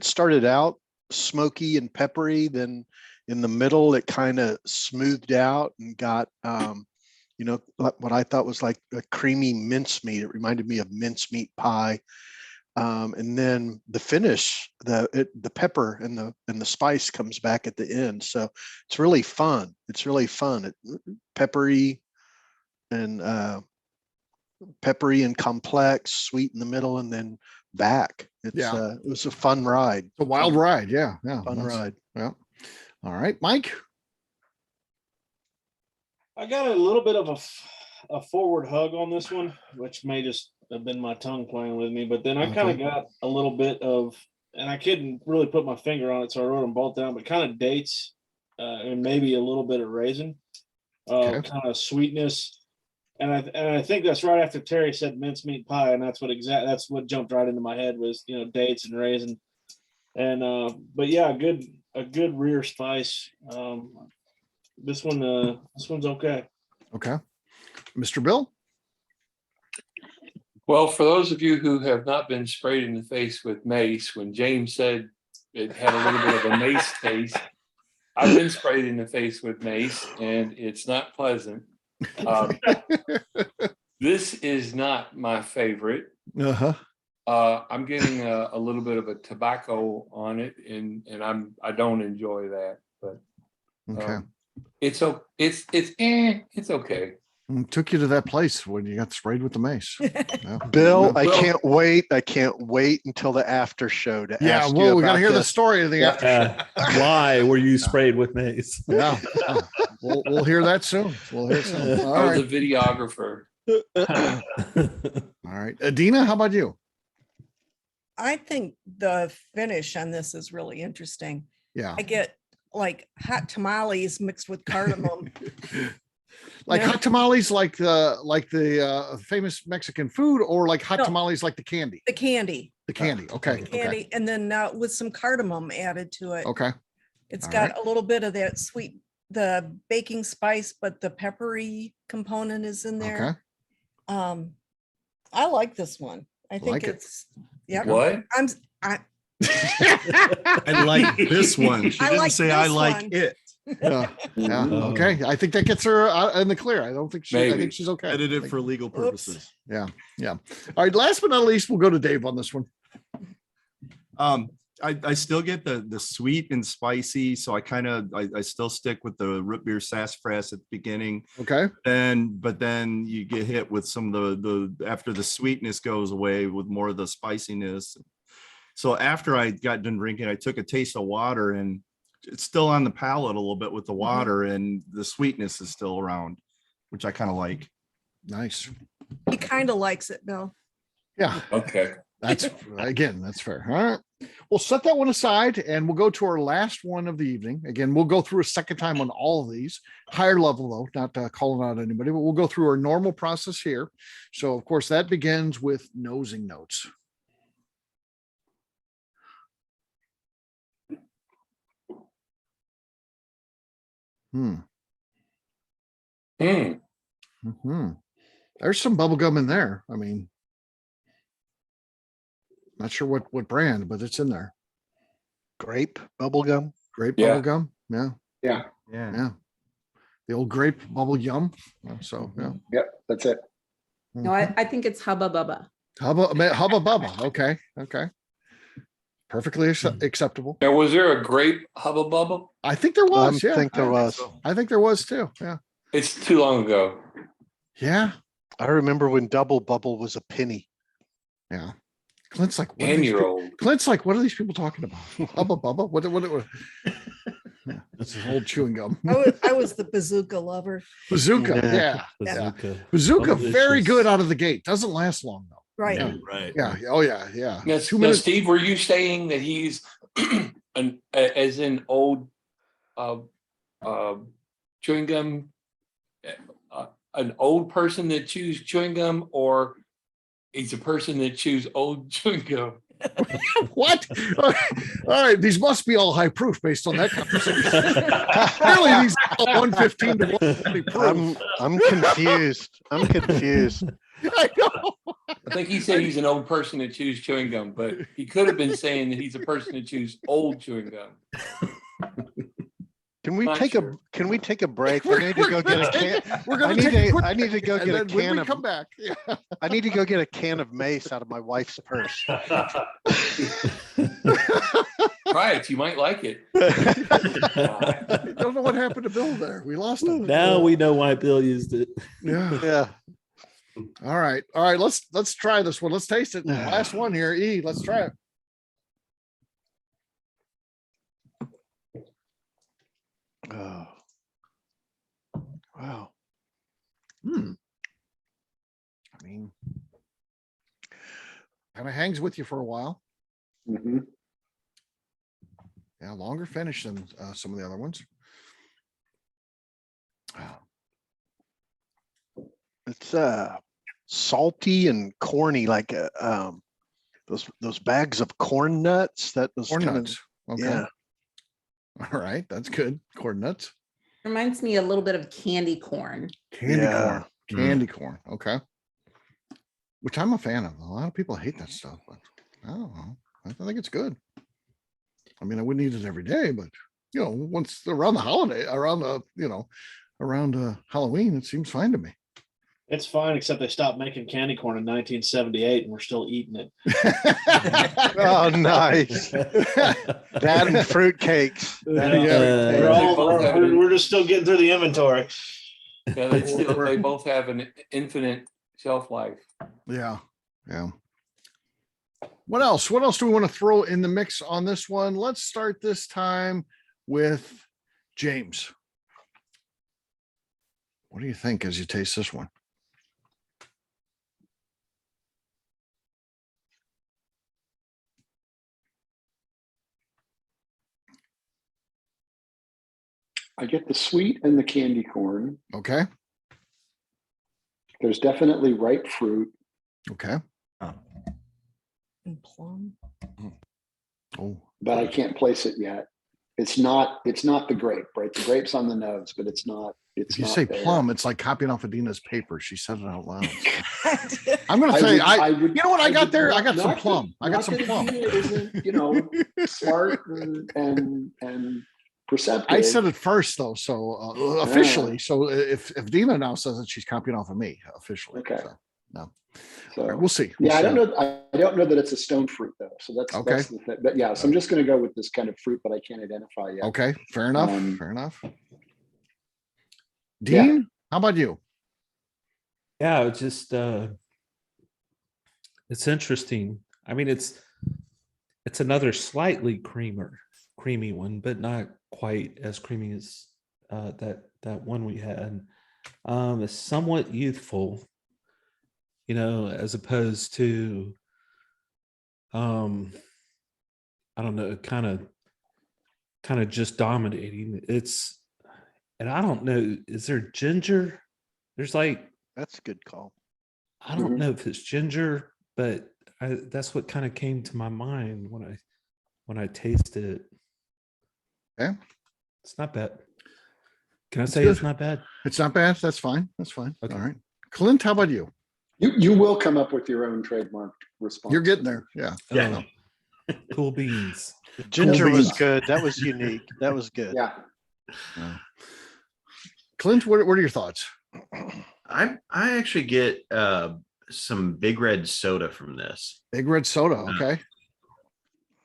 started out smoky and peppery. Then in the middle, it kind of smoothed out and got, what I thought was like a creamy mincemeat. It reminded me of mincemeat pie. And then the finish, the pepper and the spice comes back at the end. So it's really fun. It's really fun. Peppery and complex, sweet in the middle, and then back. It was a fun ride. It's a wild ride. Yeah. Fun ride. Yeah. All right, Mike. I got a little bit of a forward hug on this one, which may just have been my tongue playing with me, but then I kind of got a little bit of, and I couldn't really put my finger on it, so I wrote them both down, but kind of dates and maybe a little bit of raisin, kind of sweetness. And I think that's right after Terry said mincemeat pie, and that's what jumped right into my head was, dates and raisin. And but yeah, a good rear spice. This one's okay. Okay. Mr. Bill? Well, for those of you who have not been sprayed in the face with mace, when James said it had a little bit of a mace taste, I've been sprayed in the face with mace, and it's not pleasant. This is not my favorite. I'm getting a little bit of a tobacco on it, and I don't enjoy that. But it's okay. Took you to that place when you got sprayed with the mace. Yeah. Bill, I can't wait. I can't wait until the after show to ask you we got to hear this. the story of the after show. Why were you sprayed with mace? Yeah. We'll hear that soon. We'll hear soon. All I right. was a videographer. All right. Adina, how about you? I think the finish on this is really interesting. Yeah. I get like hot tamales mixed with cardamom. Like hot tamales, like the famous Mexican food, or like hot tamales, like the candy. The candy. The candy. Okay. The candy, and then with some cardamom added to it. Okay. It's All got right. a little bit of that sweet, the baking spice, but the peppery component is in there. Okay. I like this one. I think Like it. it's yeah. What? I I like this one. She I didn't like say I this like one. it. Yeah. Okay. I think that gets her in the clear. I think Maybe. she's okay. Edit it for legal purposes. Yeah. All right. Last but not least, we'll go to Dave on this one. I still get the sweet and spicy, so I still stick with the root beer sassafras at the beginning. Okay. But then you get hit with some of the after the sweetness goes away with more of the spiciness. So after I got done drinking, I took a taste of water, and it's still on the palate a little bit with the water, and the sweetness is still around, which I kind of like. Nice. he kind of likes it, Bill. Yeah. Okay. That's fair. All right. We'll set that one aside, and we'll go to our last one of the evening. Again, we'll go through a second time on all of these, higher level though, not calling out anybody, but we'll go through our normal process here. So of course that begins with nosing notes. There's some bubble gum in there. I mean, not sure what brand, but it's in there. Grape bubblegum. Grape Yeah. bubble gum. Yeah. Yeah. The old grape bubble yum. So yeah. Yep. That's it. No, I think it's Hubba Bubba. Hubba bubba. Okay. Perfectly acceptable. Now, was there a grape Hubba Bubba? I think there was. I Yeah. think there was. I think there was too. Yeah. It's too long ago. Yeah. I remember when Double Bubble was a penny. Yeah. Clint's like, what are 10-year-old. Clint's like, what are these people talking about? Hubba bubba. What? Yeah, that's his old chewing gum. I was the bazooka lover. Bazooka. Yeah. Yeah. Bazooka. Bazooka, very Delicious. good out of the gate. Doesn't last long though. Right. Yeah. Right. Yeah. Oh yeah. Now, 2 minutes. Steve, were you saying that he's as in old chewing gum, an old person that chews chewing gum, or he's a person that chews old chewing gum? What? All right, these must be all high proof based on that conversation. Apparently, these are all 115 to 120 proof. I'm confused. I'm confused. I know. I think he said he's an old person to chews chewing gum, but he could have been saying that he's a person to chews old chewing gum. Can we Not take sure. Can we take a break? I need to go get a can. We're gonna I need take a to, quick I need to go and get a then when can we of. come back. Yeah. I need to go get a can of mace out of my wife's purse. Try it. You might like it. I don't know what happened to Bill there. We lost him. Now we know why Bill used it. Yeah. Yeah. All right. All right. Let's try this one. Let's taste it. Last one here. E, let's try it. Oh. Wow. I mean, kind of hangs with you for a while. Mhm. Yeah, longer finish than some of the other ones. It's salty and corny, like those bags of corn nuts. That was Corn kind nuts. of Okay. yeah. All right. That's good. Corn nuts. Reminds me a little bit of candy corn. Candy Yeah. corn. Candy corn. Okay. Which I'm a fan of. A lot of people hate that stuff, but I don't know. I think it's good. I mean, I wouldn't eat it every day, but you know, once around the holiday, around the, you know, around Halloween, it seems fine to me. It's fine, except they stopped making candy corn in 1978 and we're still eating it. Oh, nice. That and fruit cakes. That and Yeah. fruit cakes. We're just still getting through the inventory. Yeah, they both have an infinite shelf life. Yeah. Yeah. What else? What else do we want to throw in the mix on this one? Let's start this time with James. What do you think as you taste this one? I get the sweet and the candy corn. Okay. There's definitely ripe fruit. Okay. And plum. Oh, But I can't place it yet. It's not the grape, right? The grape's on the nose, but it's not. It's if you not say there. plum, it's like copying off Adina's paper. She said it out loud. I I'm gonna say would- you know what I got would there? I not- got some not plum. I got not some that plum. Adina isn't, you know, smart and perceptive. I said it first though, so officially. So if Dina now says that she's copying off of me officially. Okay. So, no. So All right, we'll see. yeah, I We'll don't see. know. I don't know that it's a stone fruit though. So that's Okay. the thing. But yeah, so I'm just going to go with this kind of fruit, but I can't identify yet. Okay, fair enough. Um, Fair enough. Yeah. Dean, how about you? Yeah, it's just it's interesting. I mean, it's another slightly creamy one, but not quite as creamy as that one we had. It's somewhat youthful, you know, as opposed to I don't know, kind of just dominating. And I don't know, is there ginger? There's like, That's a good call. I don't Mhm. know if it's ginger, but that's what kind of came to my mind when I tasted it. Okay. It's not bad. Can I say good. it's not bad? It's not bad. That's fine. That's fine. Okay. All right. Clint, how about you? You will come up with your own trademark response. You're getting there. Yeah. Yeah. Cool beans. The ginger Cool was beans. good. That was unique. That was good. Yeah. Clint, what are your thoughts? I actually get some Big Red soda from this. Big red soda. Okay.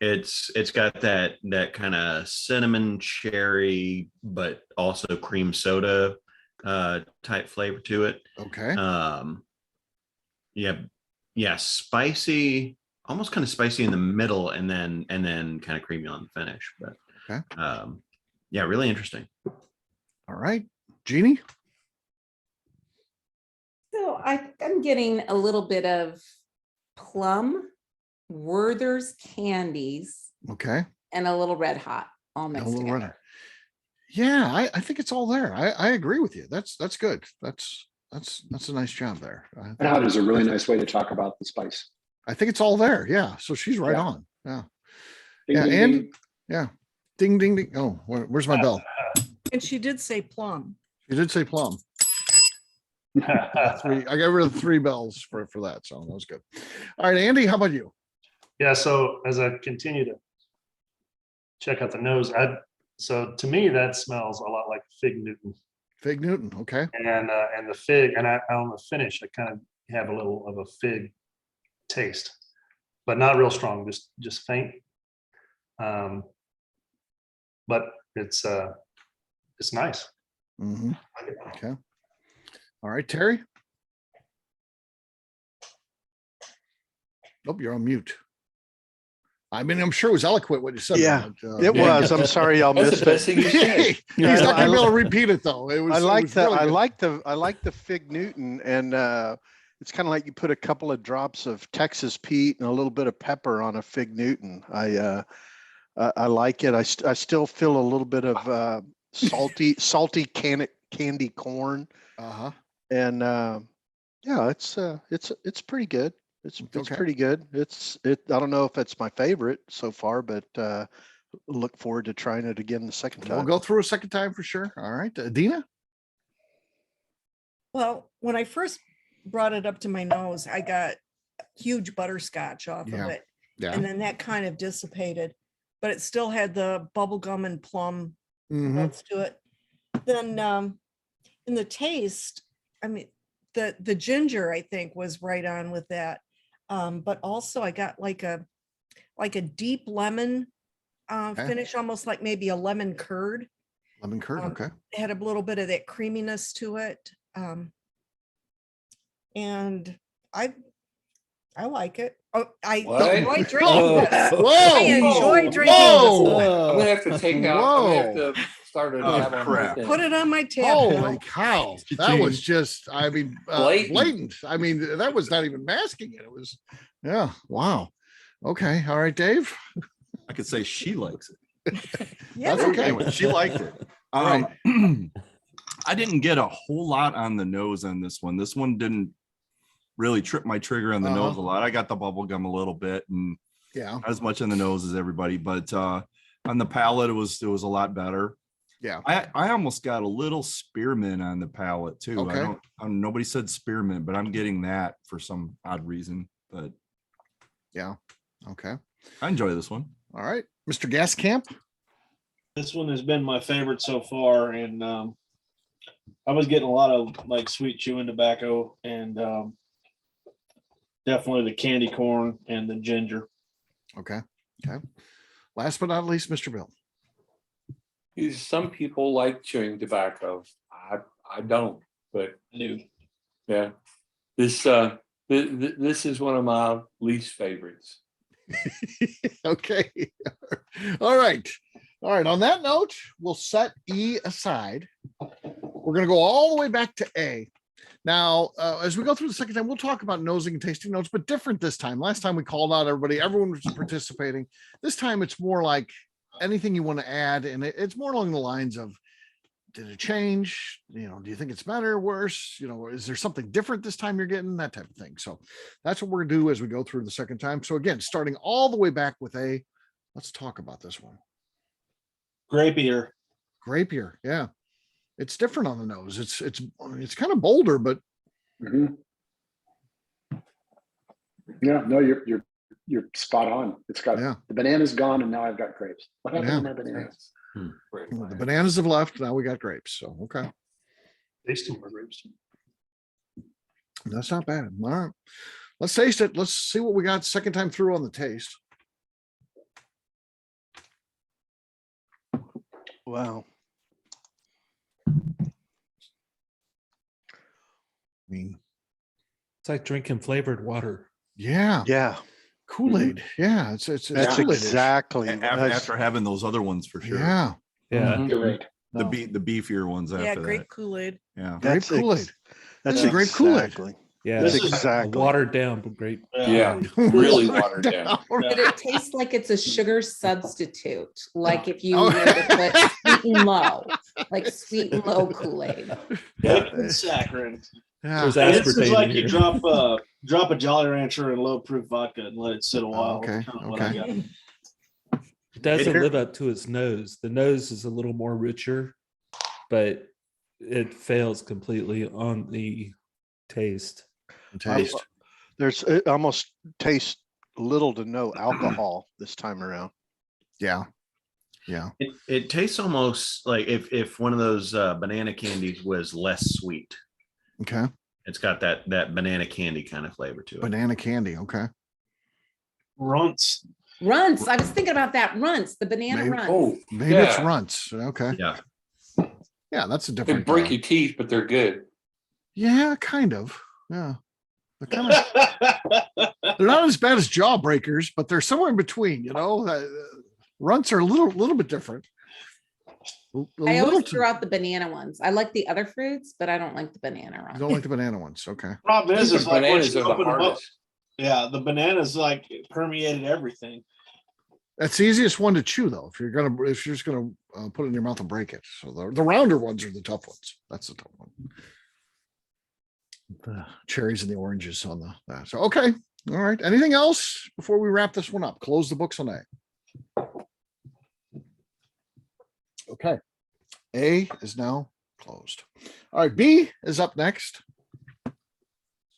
It's got that kind of cinnamon cherry, but also cream soda type flavor to it. Okay. Yeah, spicy, almost kind of spicy in the middle, and then kind of creamy on the finish. But Okay. yeah, really interesting. All right. Jeannie? So I'm getting a little bit of plum, Werther's candies, Okay. and a little red hot all A mixed little together. runner. Yeah, I think it's all there. I agree with you. That's good. That's a nice job there. Red hot is a really nice way to talk about the spice. I think it's all there. Yeah. So she's right Yeah. on. Yeah. Ding, Yeah. ding, And ding. yeah. Ding, ding, ding. Oh, where's my bell? And she did say plum. You did say plum. Three. I got rid of 3 bells for that. So that was good. All right, Andy, how about you? Yeah, so as I continue to check out the nose, so to me that smells a lot like Fig Newton, Fig Newton. Okay. and the fig, and on the finish, I kind of have a little of a fig taste, but not real strong, just faint. But it's nice. Mhm. Okay. All right, Terry. Nope, you're on mute. I mean, I'm sure it was eloquent what you said. Yeah, but, It was. I'm sorry y'all That's missed the best it. thing you said. He's not I- gonna be able to repeat it though. It was. I it like was the really I good. like the Fig Newton, and it's kind of like you put a couple of drops of Texas Pete and a little bit of pepper on a Fig Newton. I like it. I still feel a little bit of salty candy corn, Uh-huh. and yeah, it's pretty good. It's Okay. pretty good. I don't know if it's my favorite so far, but look forward to trying it again the second We'll time. go through a second time for sure. All right, Dina. Well, when I first brought it up to my nose, I got huge butterscotch off Yeah. of it. Yeah. And then that kind of dissipated, but it still had the bubblegum and plum Mhm. notes to it. Then in the taste, I mean, the ginger, I think, was right on with that. But also I got like a deep lemon Okay. finish, almost like maybe a lemon curd. Lemon curd. Okay. It had a little bit of that creaminess to it. And I like it. Oh, I What? enjoy drinking this. Whoa! I enjoy Whoa! drinking Whoa! this. I'm gonna have to take out. I'm gonna have Whoa. to start a Oh, tab on crap. LinkedIn. Put it on my tab. Holy Bill. cow! That was just. I mean, Blatant. blatant. I mean, that was not even masking it. It was. Yeah. Wow. Okay. All right, Dave. I could say she likes it. Yeah. That's okay. Anyway, she liked it. Right. I didn't get a whole lot on the nose on this one. This one didn't really trip my trigger on the nose a lot. I got the bubble gum a little bit and Yeah. not as much on the nose as everybody, but on the palate it was a lot better. Yeah. I almost got a little spearmint on the palate too. Okay. Nobody said spearmint, but I'm getting that for some odd reason. But Yeah. Okay. I enjoy this one. All right, Mr. Gascamp. This one has been my favorite so far, and I was getting a lot of like sweet chewing tobacco, and definitely the candy corn and the ginger. Okay. Okay. Last but not least, Mr. Bill. Some people like chewing tobacco. I don't, but I do. yeah. This this is one of my least favorites. Okay. All right. All right. On that note, we'll set E aside. We're going to go all the way back to A. Now, as we go through the second time, we'll talk about nosing and tasting notes, but different this time. Last time we called out everybody, everyone was participating. This time it's more like anything you want to add. And it's more along the lines of, did it change? You know, do you think it's better, worse? You know, is there something different this time you're getting? That type of thing. So that's what we're gonna do as we go through the second time. So again, starting all the way back with A, let's talk about this one. Grapier. Grapier. Yeah. It's different on the nose. It's kind of bolder, but Mhm. Yeah, no, you're spot on. It's got yeah, the banana's gone, and now I've got grapes. What happened Yeah. to my bananas? the bananas have left. Now we got grapes. So, okay. Tasting more grapes. That's not bad. All right. Let's taste it. Let's see what we got second time through on the taste. Wow. I mean, It's like drinking flavored water. yeah. Yeah, Kool-Aid. Yeah. It's that's Kool-Aid-ish. exactly. that's- After having those other ones for sure. Yeah. Yeah. Mhm. You're right. The beefier ones after Yeah, that. grape Kool-Aid. Yeah. Grape That's ex- Kool-Aid. That's is grape Kool-Aid. exactly. Yeah. This it's is exactly. watered down, but great. Yeah, really watered down. But it tastes like it's a sugar substitute, like if you Oh. were to put sweet and low, like sweet and low Kool-Aid. Yeah, saccharin. Yeah. There's This is aspartame like in you here. drop drop a Jolly Rancher in low proof vodka and let it sit a while. okay, That's kinda what I okay. got. It doesn't It- live up to its nose. The nose is a little more richer, but it fails completely on the taste. Taste. It almost tastes little to no alcohol this time around. Yeah. Yeah. It tastes almost like if one of those banana candies was less sweet. Okay. It's got that banana candy kind of flavor to it. Banana candy. Okay. Runts. Runts. I was thinking about that. Runts, the banana Maybe- runts. Oh, Maybe it's yeah. runts. Okay. Yeah. Yeah, that's a They different. break your teeth, but they're good. Yeah, kind of. Yeah. They're not as bad as jawbreakers, but they're somewhere in between, you know. Runts are a little bit different. I always throw out the banana ones. I like the other fruits, but I don't like the banana You ones. don't like the banana ones. Okay. Problem is, The like once bananas you are the open 'em up- hardest. Yeah, the bananas like permeated everything. That's the easiest one to chew, though. If you're just gonna put it in your mouth and break it. So the rounder ones are the tough ones. That's the tough one. The cherries and the oranges on that. So okay, all right. Anything else before we wrap this one up? Close the books on A. Okay, A is now closed. All right, B is up next.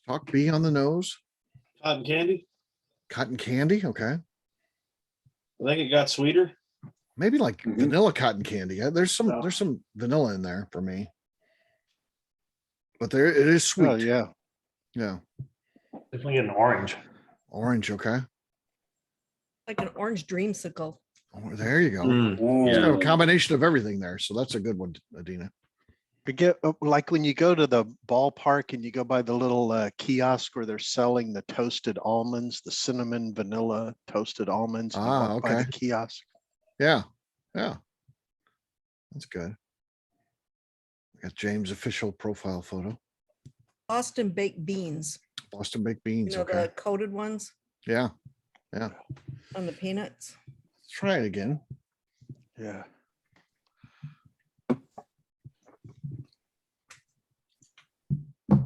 Talk B on the nose. Cotton candy. Cotton candy. Okay, I think it got sweeter. maybe like Mhm. vanilla cotton candy. There's Yeah. some vanilla in there for me, but there it is sweet. Oh, yeah. Yeah, Definitely get an orange. orange. Okay, Like an orange dreamsicle. oh, there you go. Mm, Ooh. It's yeah. got a combination of everything there, so that's a good one, Adina. I get like when you go to the ballpark and you go by the little kiosk where they're selling the toasted almonds, the cinnamon vanilla toasted almonds. and you Ah, walk by the okay. kiosk. Yeah, yeah, that's good. We got James' official profile photo. Boston baked beans, Boston baked you beans. know, Okay, the coated ones yeah, on the peanuts. let's try it again. Yeah. I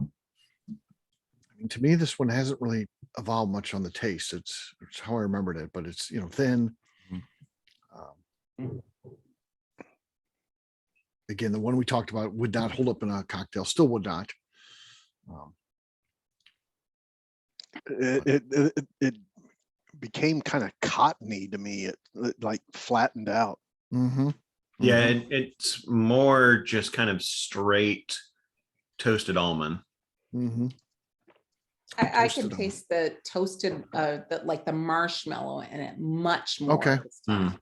mean, to me, this one hasn't really evolved much on the taste. It's how I remembered it, but it's thin. Um, again, the one we talked about would not hold up in a cocktail. Still would not. Um, It became kind of cottony to me. It like flattened out. mhm, Yeah, mhm. it's more just kind of straight toasted almond. Mhm. I can Toasted almond. taste the toasted, like the marshmallow in it much more. Okay. this time.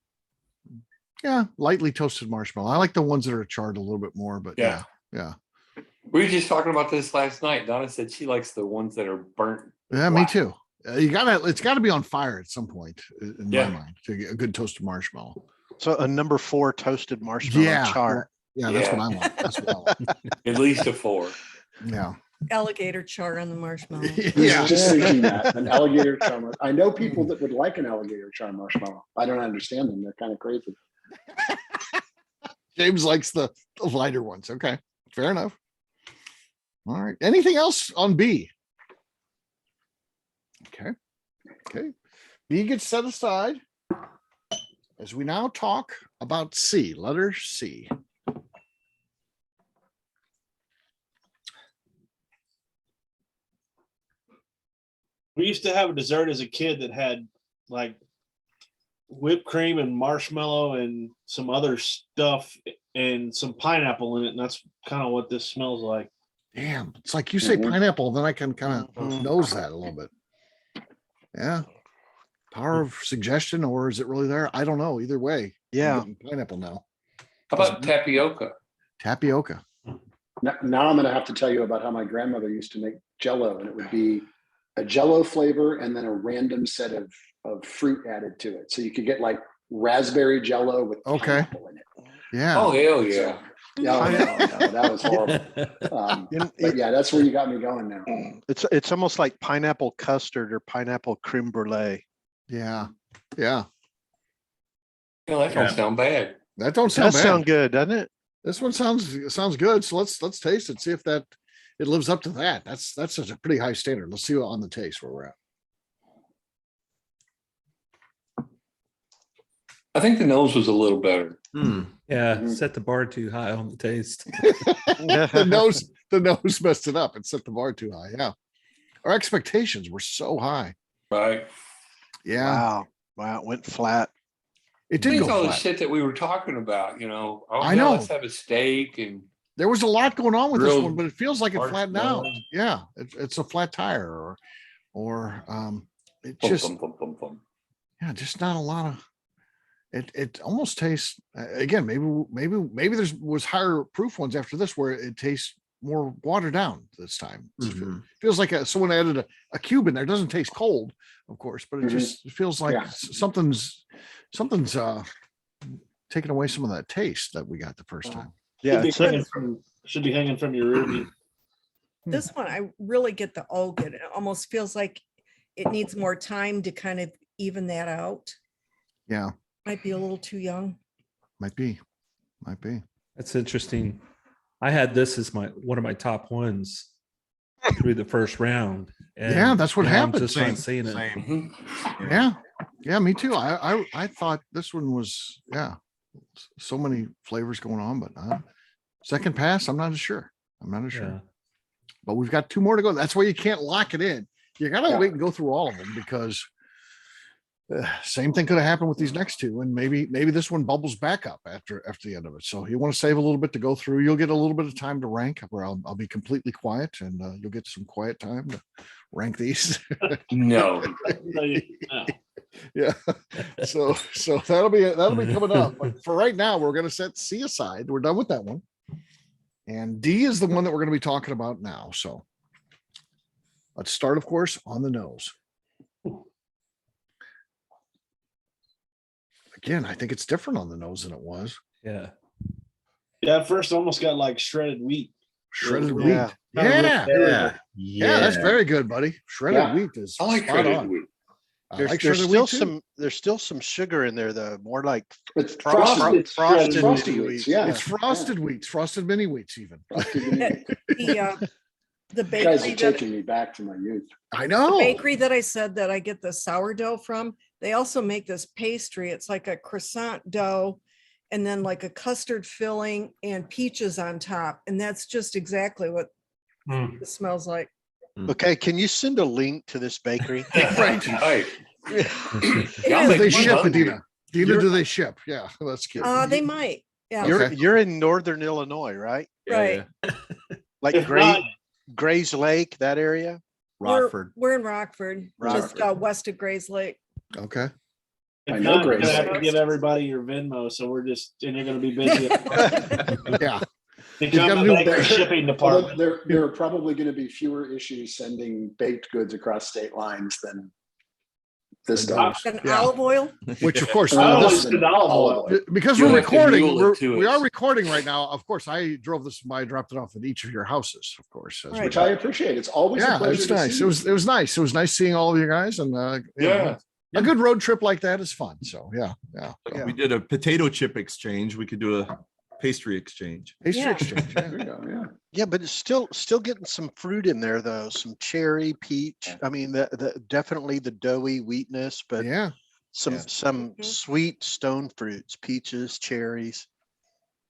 Yeah, lightly toasted marshmallow. I like the ones that are charred a little bit more, but yeah, Yeah. yeah, We were just talking about this last night. Donna said she likes the ones that are burnt. yeah, me black. too. It's gotta be on fire at some point in Yeah. my mind to get a good toasted marshmallow. So a number 4 toasted marshmallow Yeah, char. yeah, that's what Yeah. I want. That's what I want. At least a 4. Yeah, Alligator char on the marshmallow. yeah. Just thinking that an alligator char. I know people that would like an alligator char marshmallow. I don't understand them. They're kind of crazy. James likes the lighter ones. Okay, fair enough. All right. Anything else on B? Okay. Okay. B gets set aside as we now talk about C, letter C. We used to have a dessert as a kid that had like whipped cream and marshmallow and some other stuff and some pineapple in it. And that's kind of what this smells like. Damn, it's like you say Mhm. pineapple, then I can kind of Mhm. nose that a little bit. Yeah. Power of suggestion, or is it really there? I don't know. Either way. I'm Yeah. getting pineapple now. How about tapioca? Tapioca. Now I'm going to have to tell you about how my grandmother used to make Jell-O, and it would be a Jell-O flavor and then a random set of fruit added to it. So you could get like raspberry Jell-O with Okay. pineapple in it. Yeah. Oh, hell yeah. No, that was horrible. But yeah, that's where you got me going now. It's almost like pineapple custard or pineapple creme brulee. Yeah. Yeah. Yeah, that don't sound bad. That don't It sound does bad. sound good, doesn't it? This one sounds good. So let's taste it. See if that it lives up to that. That's such a pretty high standard. Let's see what on the taste where we're at. I think the nose was a little better. Yeah, Mhm. set the bar too high on the taste. The nose messed it up and set the bar too high. Yeah. Our expectations were so high. Right. Yeah. Wow. Wow. It went flat. It did It's go all the flat. shit that we were talking about, you know. Oh, I yeah, know. let's have a steak and There was a lot going on with this Grilled one, but it feels like it flattened out. marshmallows. Yeah. It's a flat tire or it Thum, just, thum, thum, thum, thum. yeah, just not a lot of it almost tastes again, maybe there's was higher proof ones after this where it tastes more watered down this time. Feels like someone added a cube in there. It doesn't taste cold, of course, but it just feels like Yeah. something's taking away some of that taste that we got the first time. Yeah. Should be hanging from your rear view. This one, I really get the oak. It almost feels like it needs more time to kind of even that out. Yeah, Might be a little too young. might be. That's interesting. I had this as one of my top ones through the first round. Yeah, that's what now I'm happened. just not seeing it. Same. Yeah, me too. I thought this one was so many flavors going on, but second pass, I'm not as sure. Yeah. But we've got 2 more to go. That's why you can't lock it in. You gotta Yeah. wait and go through all of them because same thing could have happened with these next 2, and maybe this one bubbles back up after the end of it. So you want to save a little bit to go through. You'll get a little bit of time to rank where I'll be completely quiet, and you'll get some quiet time to rank these. No. Yeah. So that'll be coming up. But for right now, we're gonna set C aside. We're done with that one. And D is the one that we're going to be talking about now. So let's start, of course, on the nose. Again, I think it's different on the nose than it was. Yeah. Yeah, at first almost got like shredded wheat. Shredded wheat. Yeah. Yeah, that's very good, buddy. Shredded Yeah. wheat is I like spot shredded on. wheat. I There's, like there's shredded still wheat too. some sugar in there though, more like It's frosted frosted mini wheats. wheats. Yeah. It's frosted wheats, frosted mini wheats even. Frosted mini wheats. The You guys bakery are that, taking me back to my youth. I the know. bakery that I said that I get the sourdough from, they also make this pastry. It's like a croissant dough and then like a custard filling and peaches on top. And that's just exactly what it smells like. Okay, can you send a link to this bakery? Right. Right. Do make they me ship, hungry. Adina? Do they ship? Yeah, that's cute. They might. Yeah. You're in northern Illinois, right? Right. Like If not- Gray's Lake, that area? Rockford. We're in Rockford, just west of Gray's Lake. Okay. I If know not, you're Grace. gonna have to give everybody your Venmo, so we're just, and you're gonna be busy. Yeah. Become gotta a do bakery better. shipping Although department. there are probably going to be fewer issues sending baked goods across state lines than this does. And Yeah. olive oil. Which of course, I this- always said olive oil. because You'll we're have to recording, mule it to we are us. recording right now. Of course, I drove this by, dropped it off at each of your houses, of course. as we Right. Which I appreciate. It's always a yeah, pleasure it's to nice. see It was nice. It was nice seeing all of you guys, and you know, a good road trip like that is fun. So yeah. We did a potato chip exchange. We could do a pastry exchange. Pastry Yeah. exchange. There you go, yeah. Yeah, but it's still getting some fruit in there though, some cherry, peach. I mean, the definitely the doughy wheatness, but Yeah. some Mhm. sweet stone fruits, peaches, cherries.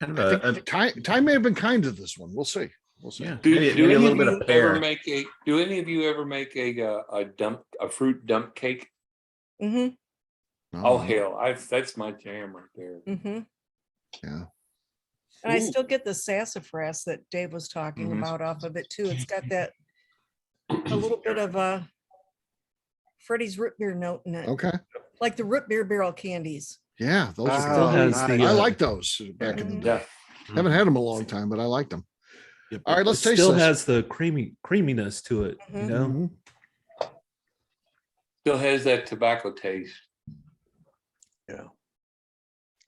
Kind I of think time may have been kind to this one. We'll see. We'll see. yeah, Do maybe any a little of bit you of ever pear. make a? Do any of you ever make a fruit dump cake? Mm-hmm. Oh hell, that's my jam right there. Mm-hmm. Yeah. And I Ooh. still get the sassafras that Dave was talking Mhm. about off of it too. It's got that a little bit of a Freddie's root beer note in it, Okay. like the root beer barrel candies. Yeah, those are Still Oh, has nice. the I like those back in the Mhm. day. Haven't had them a long time, but I like them. Yep. All right, let's it taste still this. has the creaminess to it, you Mhm. know? Mhm. Still has that tobacco taste.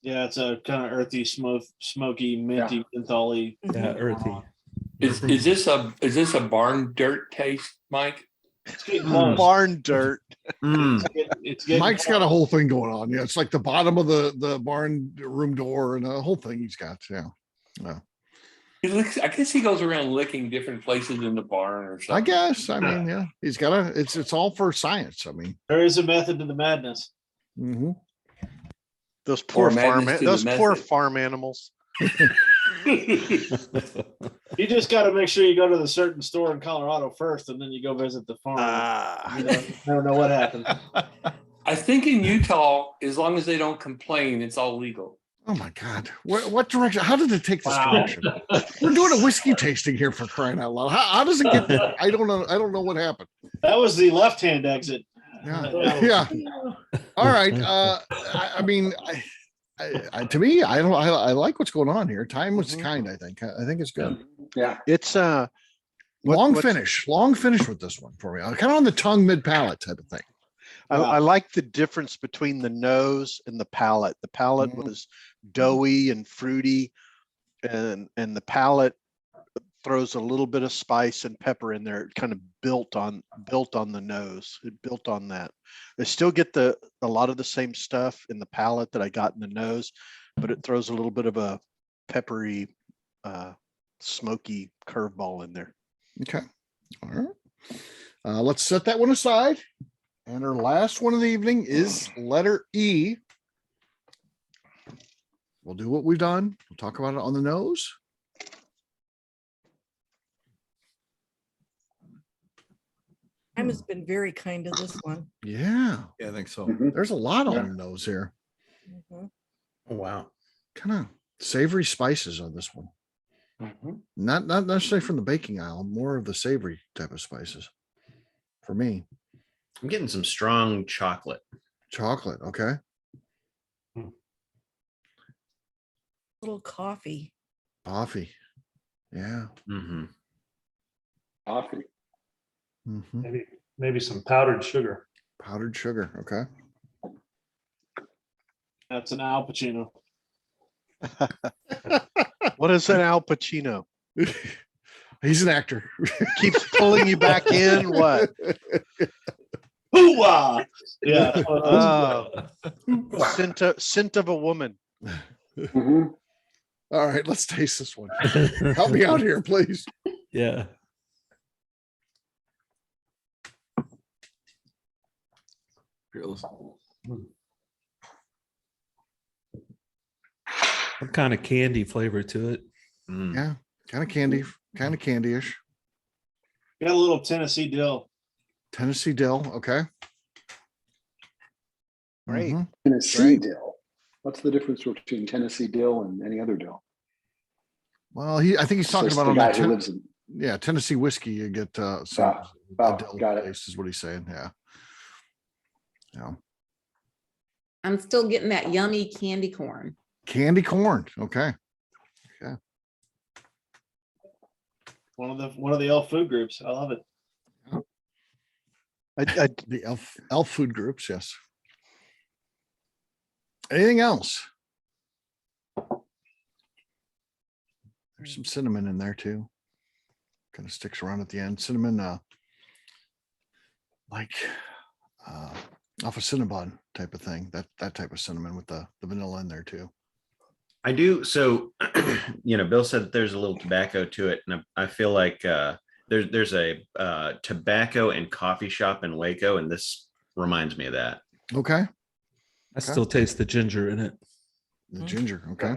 Yeah, it's a kind of earthy, smoky, minty, mentholy. Yeah, Mhm. earthy. Is this a barn dirt taste, Mike? It's getting close. Barn dirt. Mm. It's getting Mike's got a whole thing going on. Yeah, it's like the bottom of the barn room door and a whole thing he's got. Yeah. I guess he goes around licking different places in the barn or something. I guess. I mean, yeah, he's got it's all for science. I mean, There is a method to the madness. mhm. Those poor madness to the poor method. farm animals. You just got to make sure you go to the certain store in Colorado first, and then you go visit the farm. You don't know what happened. I think in Utah, as long as they don't complain, it's all legal. Oh my God. What direction? How did it take this Wow. direction? We're doing a whiskey tasting here for crying out loud. How does it get there? I don't know. I don't know what happened. That was the left-hand exit. Yeah. Yeah. All right. I mean, to me, I like what's going on here. Time was kind, I think. I think it's good. Yeah. It's Long finish with this one for me. Kind of on the tongue, mid palate type of thing. I like the difference between the nose and the palate. The palate was doughy and fruity, and the palate throws a little bit of spice and pepper in there. It kind of built on the nose. It built on that. I still get a lot of the same stuff in the palate that I got in the nose, but it throws a little bit of a peppery, smoky curveball in there. Okay. All right. Let's set that one aside. And our last one of the evening is letter E. We'll do what we've done. We'll talk about it on the nose. Time has been very kind to this one. Yeah. Yeah, I think so. Mhm. There's a lot on the nose here. Mhm. Oh, wow. Kind of savory spices on this one. Mhm. Not necessarily from the baking aisle, more of the savory type of spices for me. I'm getting some strong chocolate. Chocolate. Okay. Little coffee. Coffee. Yeah. Mm-hmm. Coffee. Mhm. Maybe some powdered sugar. Powdered sugar. Okay. That's an Al Pacino. What is an Al Pacino? He's an actor. Keeps pulling you back in. What? Hoo-wah! Yeah. Scent of a woman. Mhm. All right, let's taste this one. Help me out here, please. Yeah. Some kind of candy flavor to it. Mm. Yeah, kind of candyish. Got a little Tennessee dill. Tennessee dill. Okay. Great. Mhm. Tennessee Right. dill. What's the difference between Tennessee dill and any other dill? Well, I think he's talking It's about the on guy that. who lives in. Tennessee whiskey. You get some Oh, dill got it. taste is what he's saying. Yeah. Yeah. I'm still getting that yummy candy corn. Candy corn. Okay. One of the elf food groups. I love it. The elf food groups. Yes. Anything else? There's some cinnamon in there too. Kind of sticks around at the end. Cinnamon, like off a Cinnabon type of thing. That type of cinnamon with the vanilla in there too. I do. So, Bill said that there's a little tobacco to it, and I feel like there's a tobacco and coffee shop in Waco, and this reminds me of that. Okay. I still taste the ginger in it. The ginger. Okay.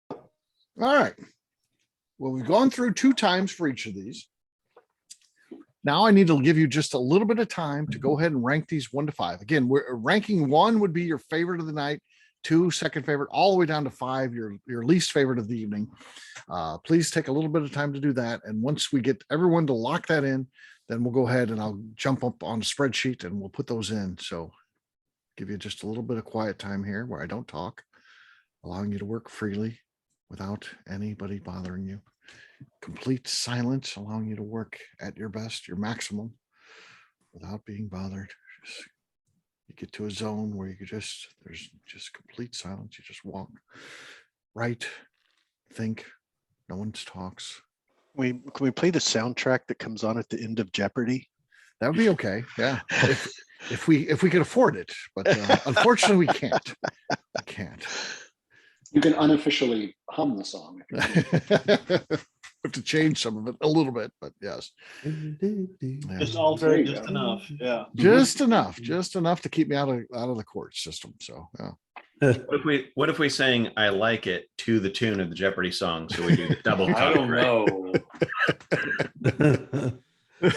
All right. Well, we've gone through 2 times for each of these. Now I need to give you just a little bit of time to go ahead and rank these 1 to 5. Again, we're ranking 1 would be your favorite of the night, 2 second favorite, all the way down to 5, your least favorite of the evening. Please take a little bit of time to do that. And once we get everyone to lock that in, then we'll go ahead and I'll jump up on a spreadsheet and we'll put those in. So give you just a little bit of quiet time here where I don't talk, allowing you to work freely without anybody bothering you. Complete silence, allowing you to work at your best, your maximum, without being bothered. You get to a zone where there's just complete silence. You just walk, write, think. No one talks. Can we play the soundtrack that comes on at the end of Jeopardy? That would be okay. Yeah, if we could afford it, but unfortunately we can't. We can't. You can unofficially hum the song. Have to change some of it a little bit, but yes. Yeah. Just alter There it you just go. enough. Yeah. Just enough to keep me out of the court system. So yeah. What if we sang "I Like It" to the tune of the Jeopardy song? So we do the double I talk, don't right? know.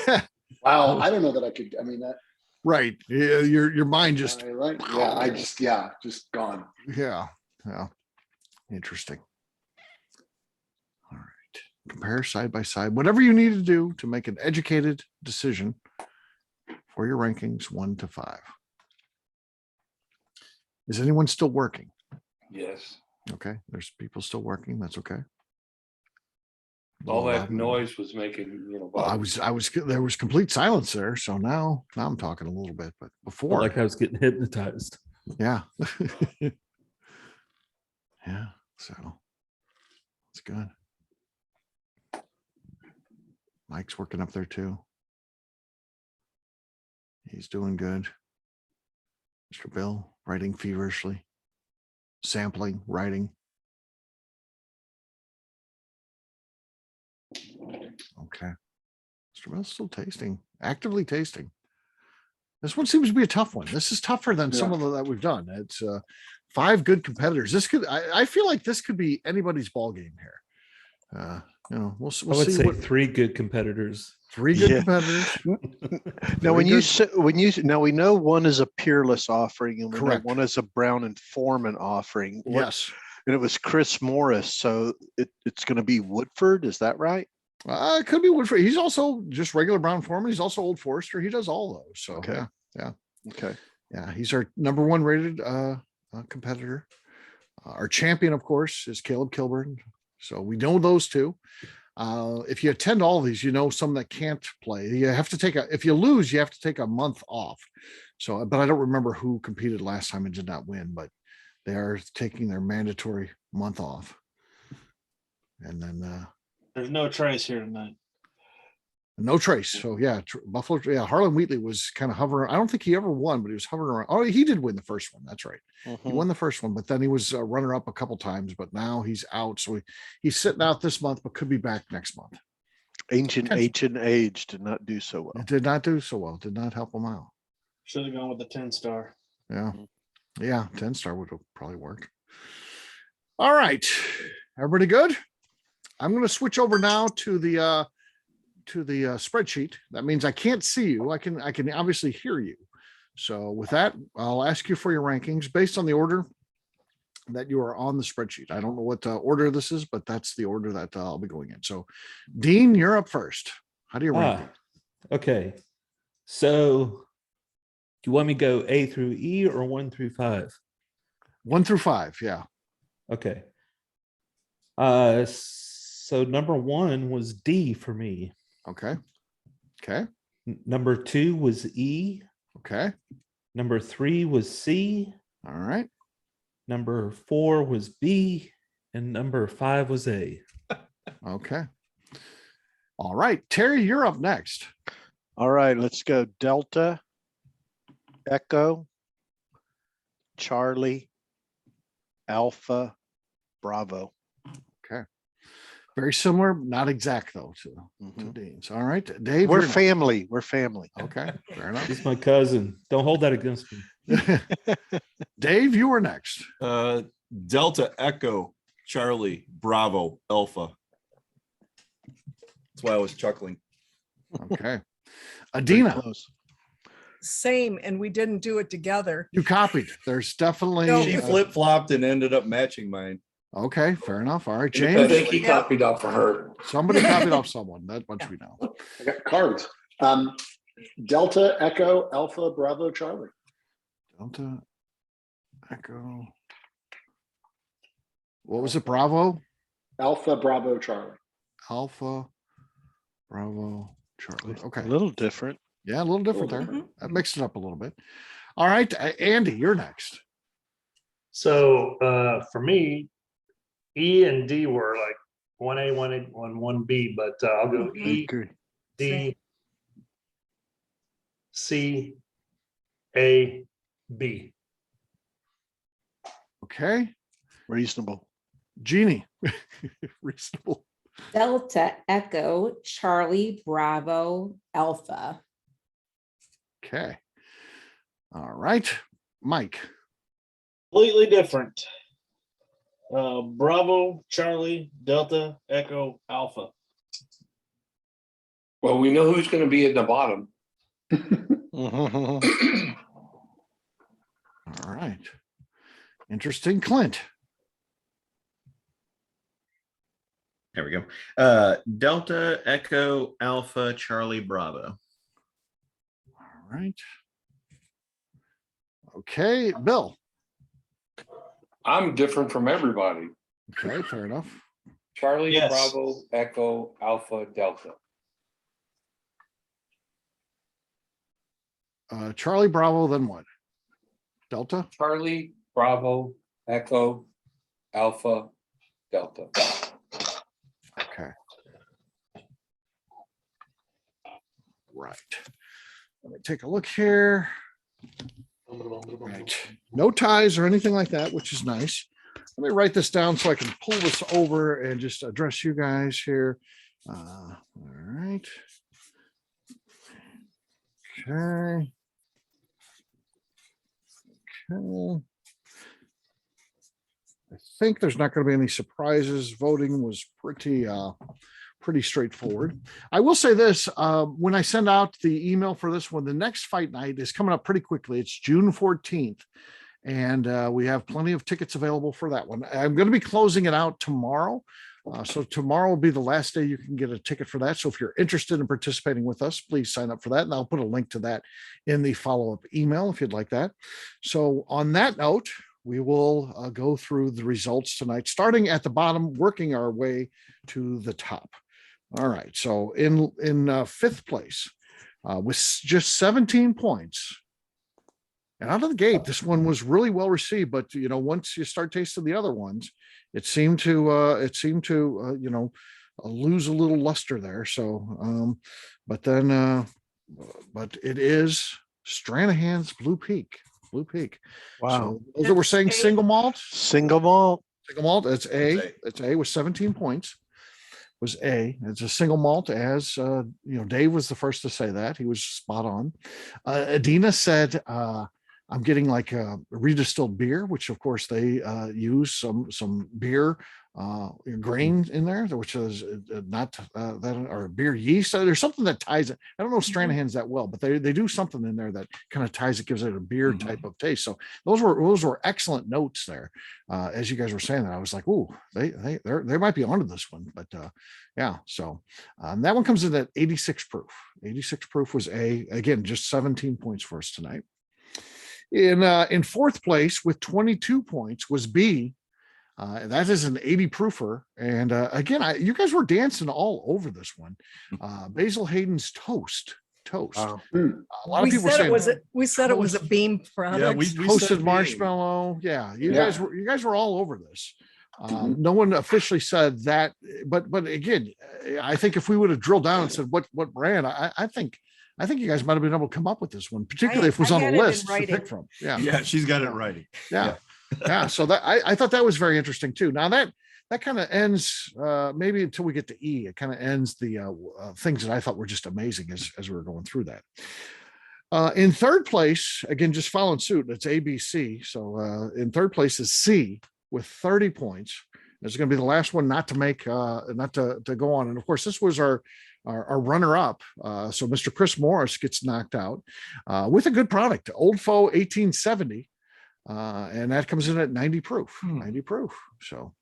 Wow, I don't know that I could. I mean, that. Right. Yeah, your mind just Just gone. yeah. Interesting. All right. Compare side by side. Whatever you need to do to make an educated decision for your rankings 1 to 5. Is anyone still working? Yes. Okay. There's people still working. That's okay. All that noise was making, Well, there was complete silence there. So now I'm talking a little bit, but before Like I was getting hypnotized. yeah. Yeah. So it's good. Mike's working up there too. He's doing good. Mr. Bill writing feverishly, sampling, writing. Okay. Mr. Bill's still tasting, actively tasting. This one seems to be a tough one. This is tougher than some of the that we've done. It's 5 good competitors. This could, I feel like this could be anybody's ball game here. We'll I would see say what 3 good competitors. 3 good Yeah. competitors. Now, Very now we know one is a peerless offering, and we know Correct. one is a Brown-Forman offering. Yes. And it was Chris Morris, so it's going to be Woodford. Is that right? It could be Woodford. He's also just regular Brown-Forman. He's also Old Forester. He does all those. So Okay. yeah. Okay. Yeah. He's our number 1 rated competitor. Our champion, of course, is Caleb Kilburn. So we know those 2. If you attend all of these, some that can't play. You have to if you lose, you have to take a month off. So, but I don't remember who competed last time and did not win, but they are taking their mandatory month off. And then There's no trace here tonight. no trace. So yeah, Buffalo. Yeah, Harlan Wheatley was kind of hovering. I don't think he ever won, but he was hovering around. Oh, he did win the first one. That's right. He won the first one, but then he was a runner up a couple times. But now he's out, so he's sitting out this month, but could be back next month. Ancient age did not do so well. It did not do so well. Did not help him out. Should have gone with the 10-star. Yeah, 10-star would have probably worked. All right, everybody good? I'm going to switch over now to the spreadsheet. That means I can't see you. I can obviously hear you. So with that, I'll ask you for your rankings based on the order that you are on the spreadsheet. I don't know what order this is, but that's the order that I'll be going in. So Dean, you're up first. How do you rank it? Okay. So do you want me to go A through E or 1 through 5? 1 through 5. Yeah. Okay. So number 1 was D for me. Okay. Number 2 was E. Okay. Number 3 was C. All right. Number 4 was B. And number 5 was A. Okay. All right. Terry, you're up next. All right, let's go Delta, Echo, Charlie, Alpha, Bravo. Okay. Very similar, not exact though to Dean's. All right. Dave. We're you're family. We're family. next. Okay. Fair enough. He's my cousin. Don't hold that against me. Dave, you were next. Delta, Echo, Charlie, Bravo, Alpha. That's why I was chuckling. Okay. Very Adina, close. Same, and we didn't do it together. you copied. There's definitely. No. She flip-flopped and ended up matching mine. Okay. Fair enough. All right. I James, think he copied off of her. somebody copied off someone. That much we know. I got cards. Delta, Echo, Alpha, Bravo, Charlie. Delta, Echo. What was it? Bravo, Alpha, Bravo, Charlie. Alpha, Bravo, Charlie. Okay. A little different. Yeah, a little different there. different. That mixed it up a little bit. All right. Andy, you're next. So for me, E and D were like 1A, 1A, 1B, but I'll go E, Agree. D, C, A, B. Okay. Reasonable. Jeannie. Reasonable. Delta Echo Charlie Bravo Alpha. Okay. All right. Mike. Completely different. Bravo, Charlie, Delta, Echo, Alpha. Well, we know who's going to be at the bottom. All right. Interesting. Clint. There we go. Delta, Echo, Alpha, Charlie, Bravo. All right. Okay. Bill. I'm different from everybody. Okay. Fair enough. Charlie, Yes. Bravo, Echo, Alpha, Delta. Charlie Bravo, then what? Delta? Charlie, Bravo, Echo, Alpha, Delta. Okay. Right. Let me take a look here. Right. No ties or anything like that, which is nice. Let me write this down so I can pull this over and just address you guys here. All right. Okay. Okay. I think there's not going to be any surprises. Voting was pretty straightforward. I will say this, when I send out the email for this one, the next fight night is coming up pretty quickly. It's June 14th. And we have plenty of tickets available for that one. I'm going to be closing it out tomorrow. So tomorrow will be the last day you can get a ticket for that. So if you're interested in participating with us, please sign up for that. And I'll put a link to that in the follow-up email if you'd like that. So on that note, we will go through the results tonight, starting at the bottom, working our way to the top. All right. So in fifth place, with just 17 points, and out of the gate, this one was really well received. But once you start tasting the other ones, it seemed to lose a little luster there. So, but it is Stranahan's Blue Peak. Wow. So those that were saying single malt. Single malt. It's A. It's A with 17 points. Was A. It's a single malt, as Dave was the first to say that. He was spot on. Adina said, I'm getting like a redistilled beer, which of course they use some beer grain in there, which is not that, or beer yeast. There's something that ties it. I don't know Stranahan's that well, but they do something in there that kind of ties it, gives it a beer type of taste. So those were excellent notes there. As you guys were saying that, I was like, ooh, they might be onto this one. But yeah, so that one comes in at 86 proof. 86 proof was A. Again, just 17 points for us tonight. In fourth place with 22 points was B. That is an 80 proofer. And again, you guys were dancing all over this one. Basil Hayden's toast. Wow. A lot of people saying we said it was a Beam product. Yeah, we toasted said marshmallow. Yeah, you guys were all over this. No one officially said that, but again, I think if we would have drilled down and said what brand, I think you guys might have been able to come up with this one, particularly if it was on the list to pick from. Yeah, she's got it right. Yeah. So that I thought that was very interesting too. Now that kind of ends maybe until we get to E. It kind of ends the things that I thought were just amazing as we were going through that. In third place, again, just following suit, it's ABC. So in third place is C with 30 points. It's going to be the last one not to go on. And of course, this was our runner-up. So Mr. Chris Morris gets knocked out with a good product, Old Foe 1870. And that comes in at 90 proof. 90 proof. So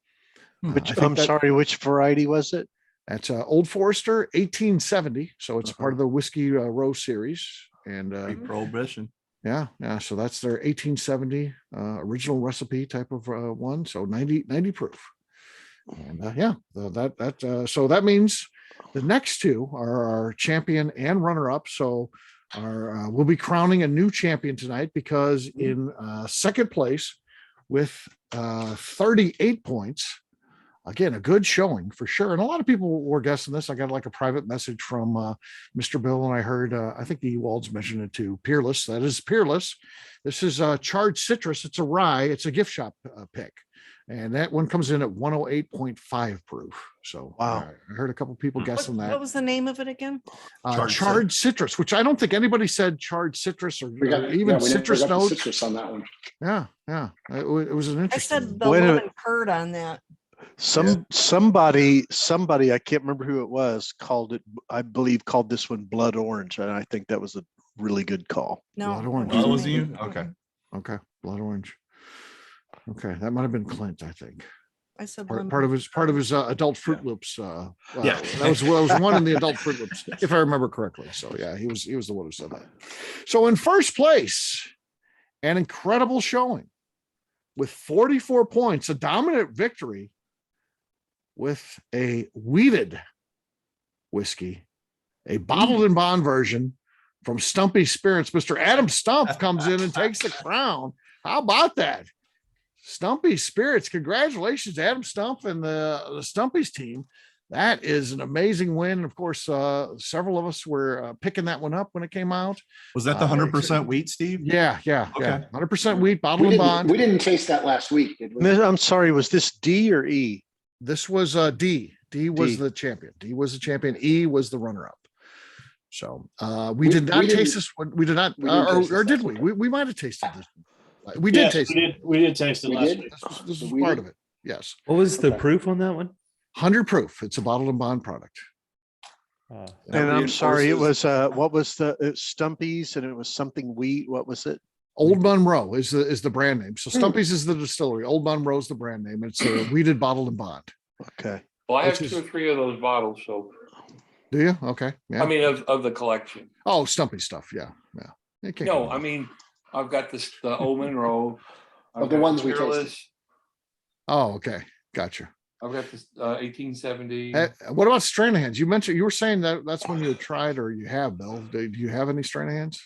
which variety was it? That's Old Forester 1870. So it's part of the Whiskey Row series. And Prohibition. Yeah. So that's their 1870 original recipe type of one. So 90 proof. And so that means the next two are our champion and runner-up. So we'll be crowning a new champion tonight, because in second place with 38 points, again, a good showing for sure. And a lot of people were guessing this. I got like a private message from Mr. Bill, and I heard, I think the Ewalds mentioned it too. Peerless. That is Peerless. This is Charged Citrus. It's a rye. It's a gift shop pick. And that one comes in at 108.5 proof. So Wow. I heard a couple people guessing What that. was the name of it again? Charred citrus, which I don't think anybody said charred citrus or We got even we never citrus got the notes. citrus on that one. Yeah. It was an I interesting. said the Wait a lemon minute. curd on that. Somebody, I can't remember who it was, called it, I believe called this one blood orange. And I think that was a really good call. No. Blood orange. Oh, was you? Okay. Okay, blood orange. Okay, that might have been Clint, I think. I said Part of his adult Fruit Loops. Yeah. That was one in the adult Fruit Loops, if I remember correctly. So yeah, he was the one who said that. So in first place, an incredible showing with 44 points, a dominant victory with a wheated whiskey, a bottled and bond version from Stumpy Spirits. Mr. Adam Stump comes in and takes the crown. How about that? Stumpy Spirits. Congratulations, Adam Stump and the Stumpy's team. That is an amazing win. Of course, several of us were picking that one up when it came out. Was that the 100% wheat, Steve? Yeah. Okay. 100% wheat, bottled and bond. We didn't taste that last week, did we? I'm sorry, was this D or E? This was D. D was D. the champion. D was the champion. E was the runner-up. So we did not taste this one. We did not, or did we? We might have tasted this. We did taste it. We did taste it We last did? week. This is part of it. Yes. What was the Okay. proof on that one? 100 proof. It's a bottled and bond product. And I'm sorry, it was, what was Stumpy's, and it was something wheat. What was it? Old Monroe is the brand name. So Stumpy's is the distillery. Old Monroe is the brand name. It's a wheated bottled and bond. Okay. Well, I have Which is- 2 or 3 of those bottles, so Do you? Okay. Yeah. I mean of the collection. Oh, Stumpy stuff. Yeah. It can't No, go I wrong. mean I've got the Old Monroe. Of the ones we tasted. Peerless, Oh, okay. Gotcha. I've got this 1870. What about Stranahan's? You mentioned you were saying that that's when you tried or you have, Bill. Do you have any Stranahan's?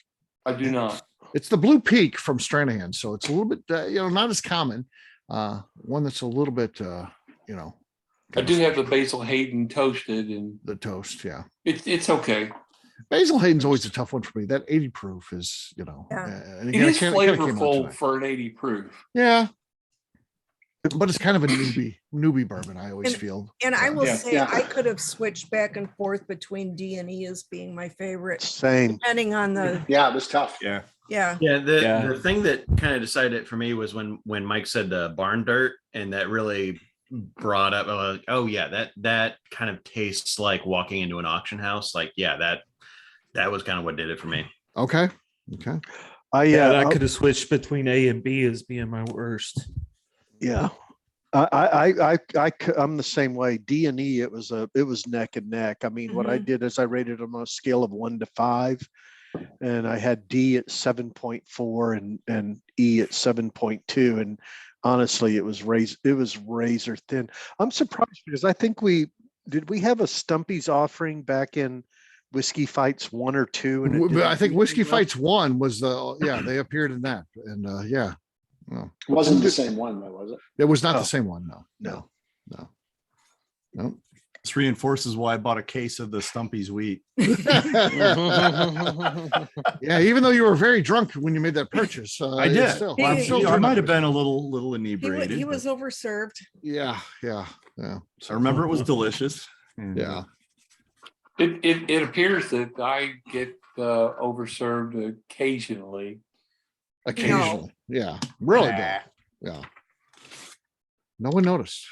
I do not. It's the Blue Peak from Stranahan. So it's a little bit, not as common. One that's a little bit, I do have the Basil Hayden toasted, and the toast. Yeah. it's okay. Basil Hayden's always a tough one for me. That 80 proof is, Yeah. and It is kinda came out flavorful tonight. for an 80 proof. Yeah. But it's kind of a newbie bourbon, I always feel. And I will Yeah. say, Yeah. I could have switched back and forth between D and E as being my favorite, Same. depending on the, Yeah, it was tough. Yeah. yeah. Yeah, Yeah. the thing that kind of decided it for me was when Mike said the barn dirt, and that really brought up, oh yeah, that kind of tastes like walking into an auction house. Like, yeah, that was kind of what did it for me. Okay. I could have switched between A and B as being my worst. Yeah. I'm the same way. D and E, it was neck and neck. I mean, what I did is I rated them on a scale of 1 to 5, and I had D at 7.4 and E at 7.2. And honestly, it was razor thin. I'm surprised because I think we have a Stumpy's offering back in Whiskey Fights 1 or 2. And it I didn't think do Whiskey well. Fights 1 was they appeared in that. And yeah. No. It wasn't the same one though, was it? It was not Oh. the same one. No. No. This reinforces why I bought a case of the Stumpy's wheat. Yeah, even though you were very drunk when you made that purchase. I it's did. Still, He- I'm still I might have drunk. been a little He inebriated. was but overserved. Yeah. I remember it was delicious. And, Yeah. It appears that I get overserved occasionally. Occasionally. Yeah. Really bad. Yeah. No one noticed.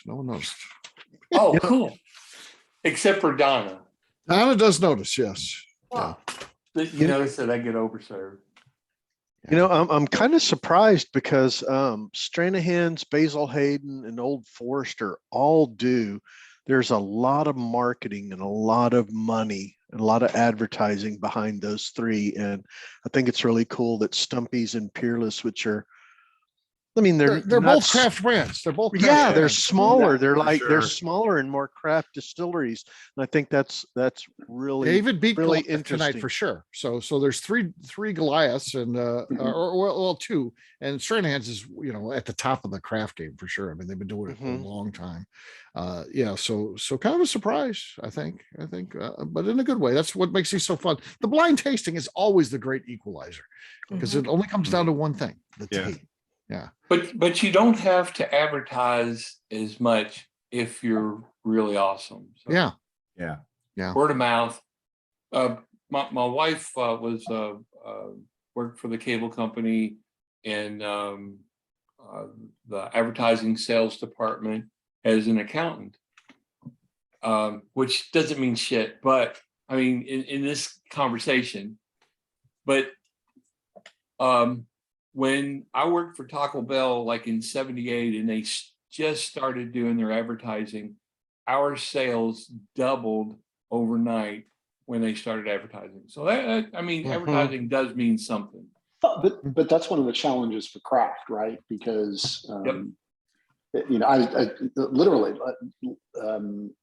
Oh, cool. Except for Donna. Donna does notice, yes. Well, You notice that I get overserved. I'm kind of surprised because Stranahan's, Basil Hayden, and Old Forester all do. There's a lot of marketing and a lot of money and a lot of advertising behind those three. And I think it's really cool that Stumpy's and Peerless, which are, I mean, they're They're not both craft brands. They're both craft Yeah, they're brands. smaller. They're for like they're sure. smaller and more craft distilleries. And I think that's really David beat really Goliath tonight interesting. for sure. So there's three Goliaths and or two, and Stranahan's is at the top of the craft game for sure. I mean they've been doing it for a long time. So kind of a surprise, I think, but in a good way. That's what makes these so fun. The blind tasting is always the great equalizer because it only comes down to one thing: the Yeah. taste. Yeah. But you don't have to advertise as much if you're really awesome. So Yeah. Yeah. word of mouth. My wife was worked for the cable company in the advertising sales department as an accountant, which doesn't mean shit, but I mean in this conversation. But when I worked for Taco Bell, like in '78, and they just started doing their advertising, our sales doubled overnight when they started advertising. So that, I mean, advertising does mean something. But that's one of the challenges for craft, right? Because you know, I literally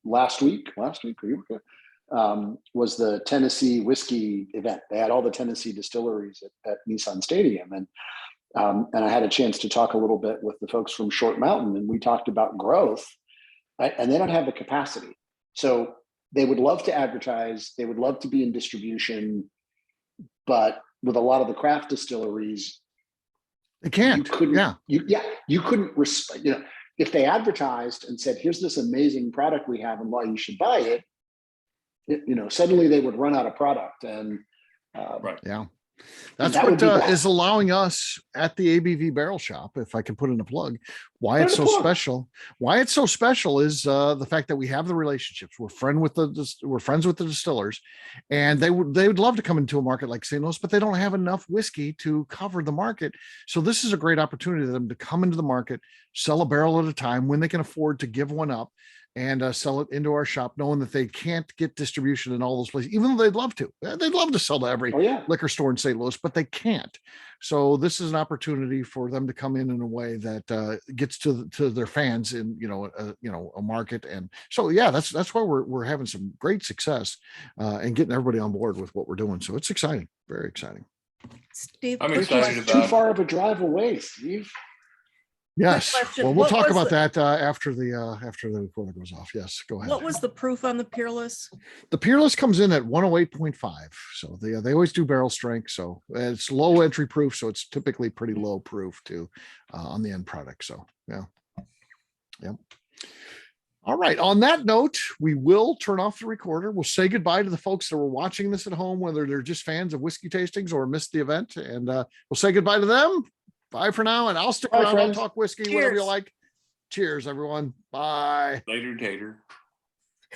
last week or you were was the Tennessee whiskey event. They had all the Tennessee distilleries at Nissan Stadium, and I had a chance to talk a little bit with the folks from Short Mountain, and we talked about growth, right? And they don't have the capacity. So they would love to advertise, they would love to be in distribution, but with a lot of the craft distilleries, They can't. you couldn't, you couldn't, you know, if they advertised and said, here's this amazing product we have and why you should buy it, you know, suddenly they would run out of product. And Yeah. That's that would what be bad. is allowing us at the ABV Barrel Shop, if I can put in a plug, why it's so special. Why it's so special is the fact that we have the relationships. We're friends with the distillers, and they would love to come into a market like St. Louis, but they don't have enough whiskey to cover the market. So this is a great opportunity for them to come into the market, sell a barrel at a time when they can afford to give one up, and sell it into our shop, knowing that they can't get distribution in all those places, even though they'd love to. They'd love to sell to every liquor store in St. Louis, but they can't. So this is an opportunity for them to come in a way that gets to their fans in a market. And so that's why we're having some great success and getting everybody on board with what we're doing. So it's exciting, very exciting. Steve, I'm quick excited question. too far of a drive away, Steve. Yes. question. Well, we'll What talk was about the- that after the recorder goes off. Yes, go ahead. What was the proof on the Peerless? The Peerless comes in at 108.5. So they always do barrel strength. So it's low entry proof. So it's typically pretty low proof too on the end product. So yeah. All right. On that note, we will turn off the recorder. We'll say goodbye to the folks that were watching this at home, whether they're just fans of whiskey tastings or missed the event. And we'll say goodbye to them. Bye for now. And I'll stick around. friends. I'll talk whiskey, whatever you Cheers. like. Cheers, everyone. Bye. Later, Tater.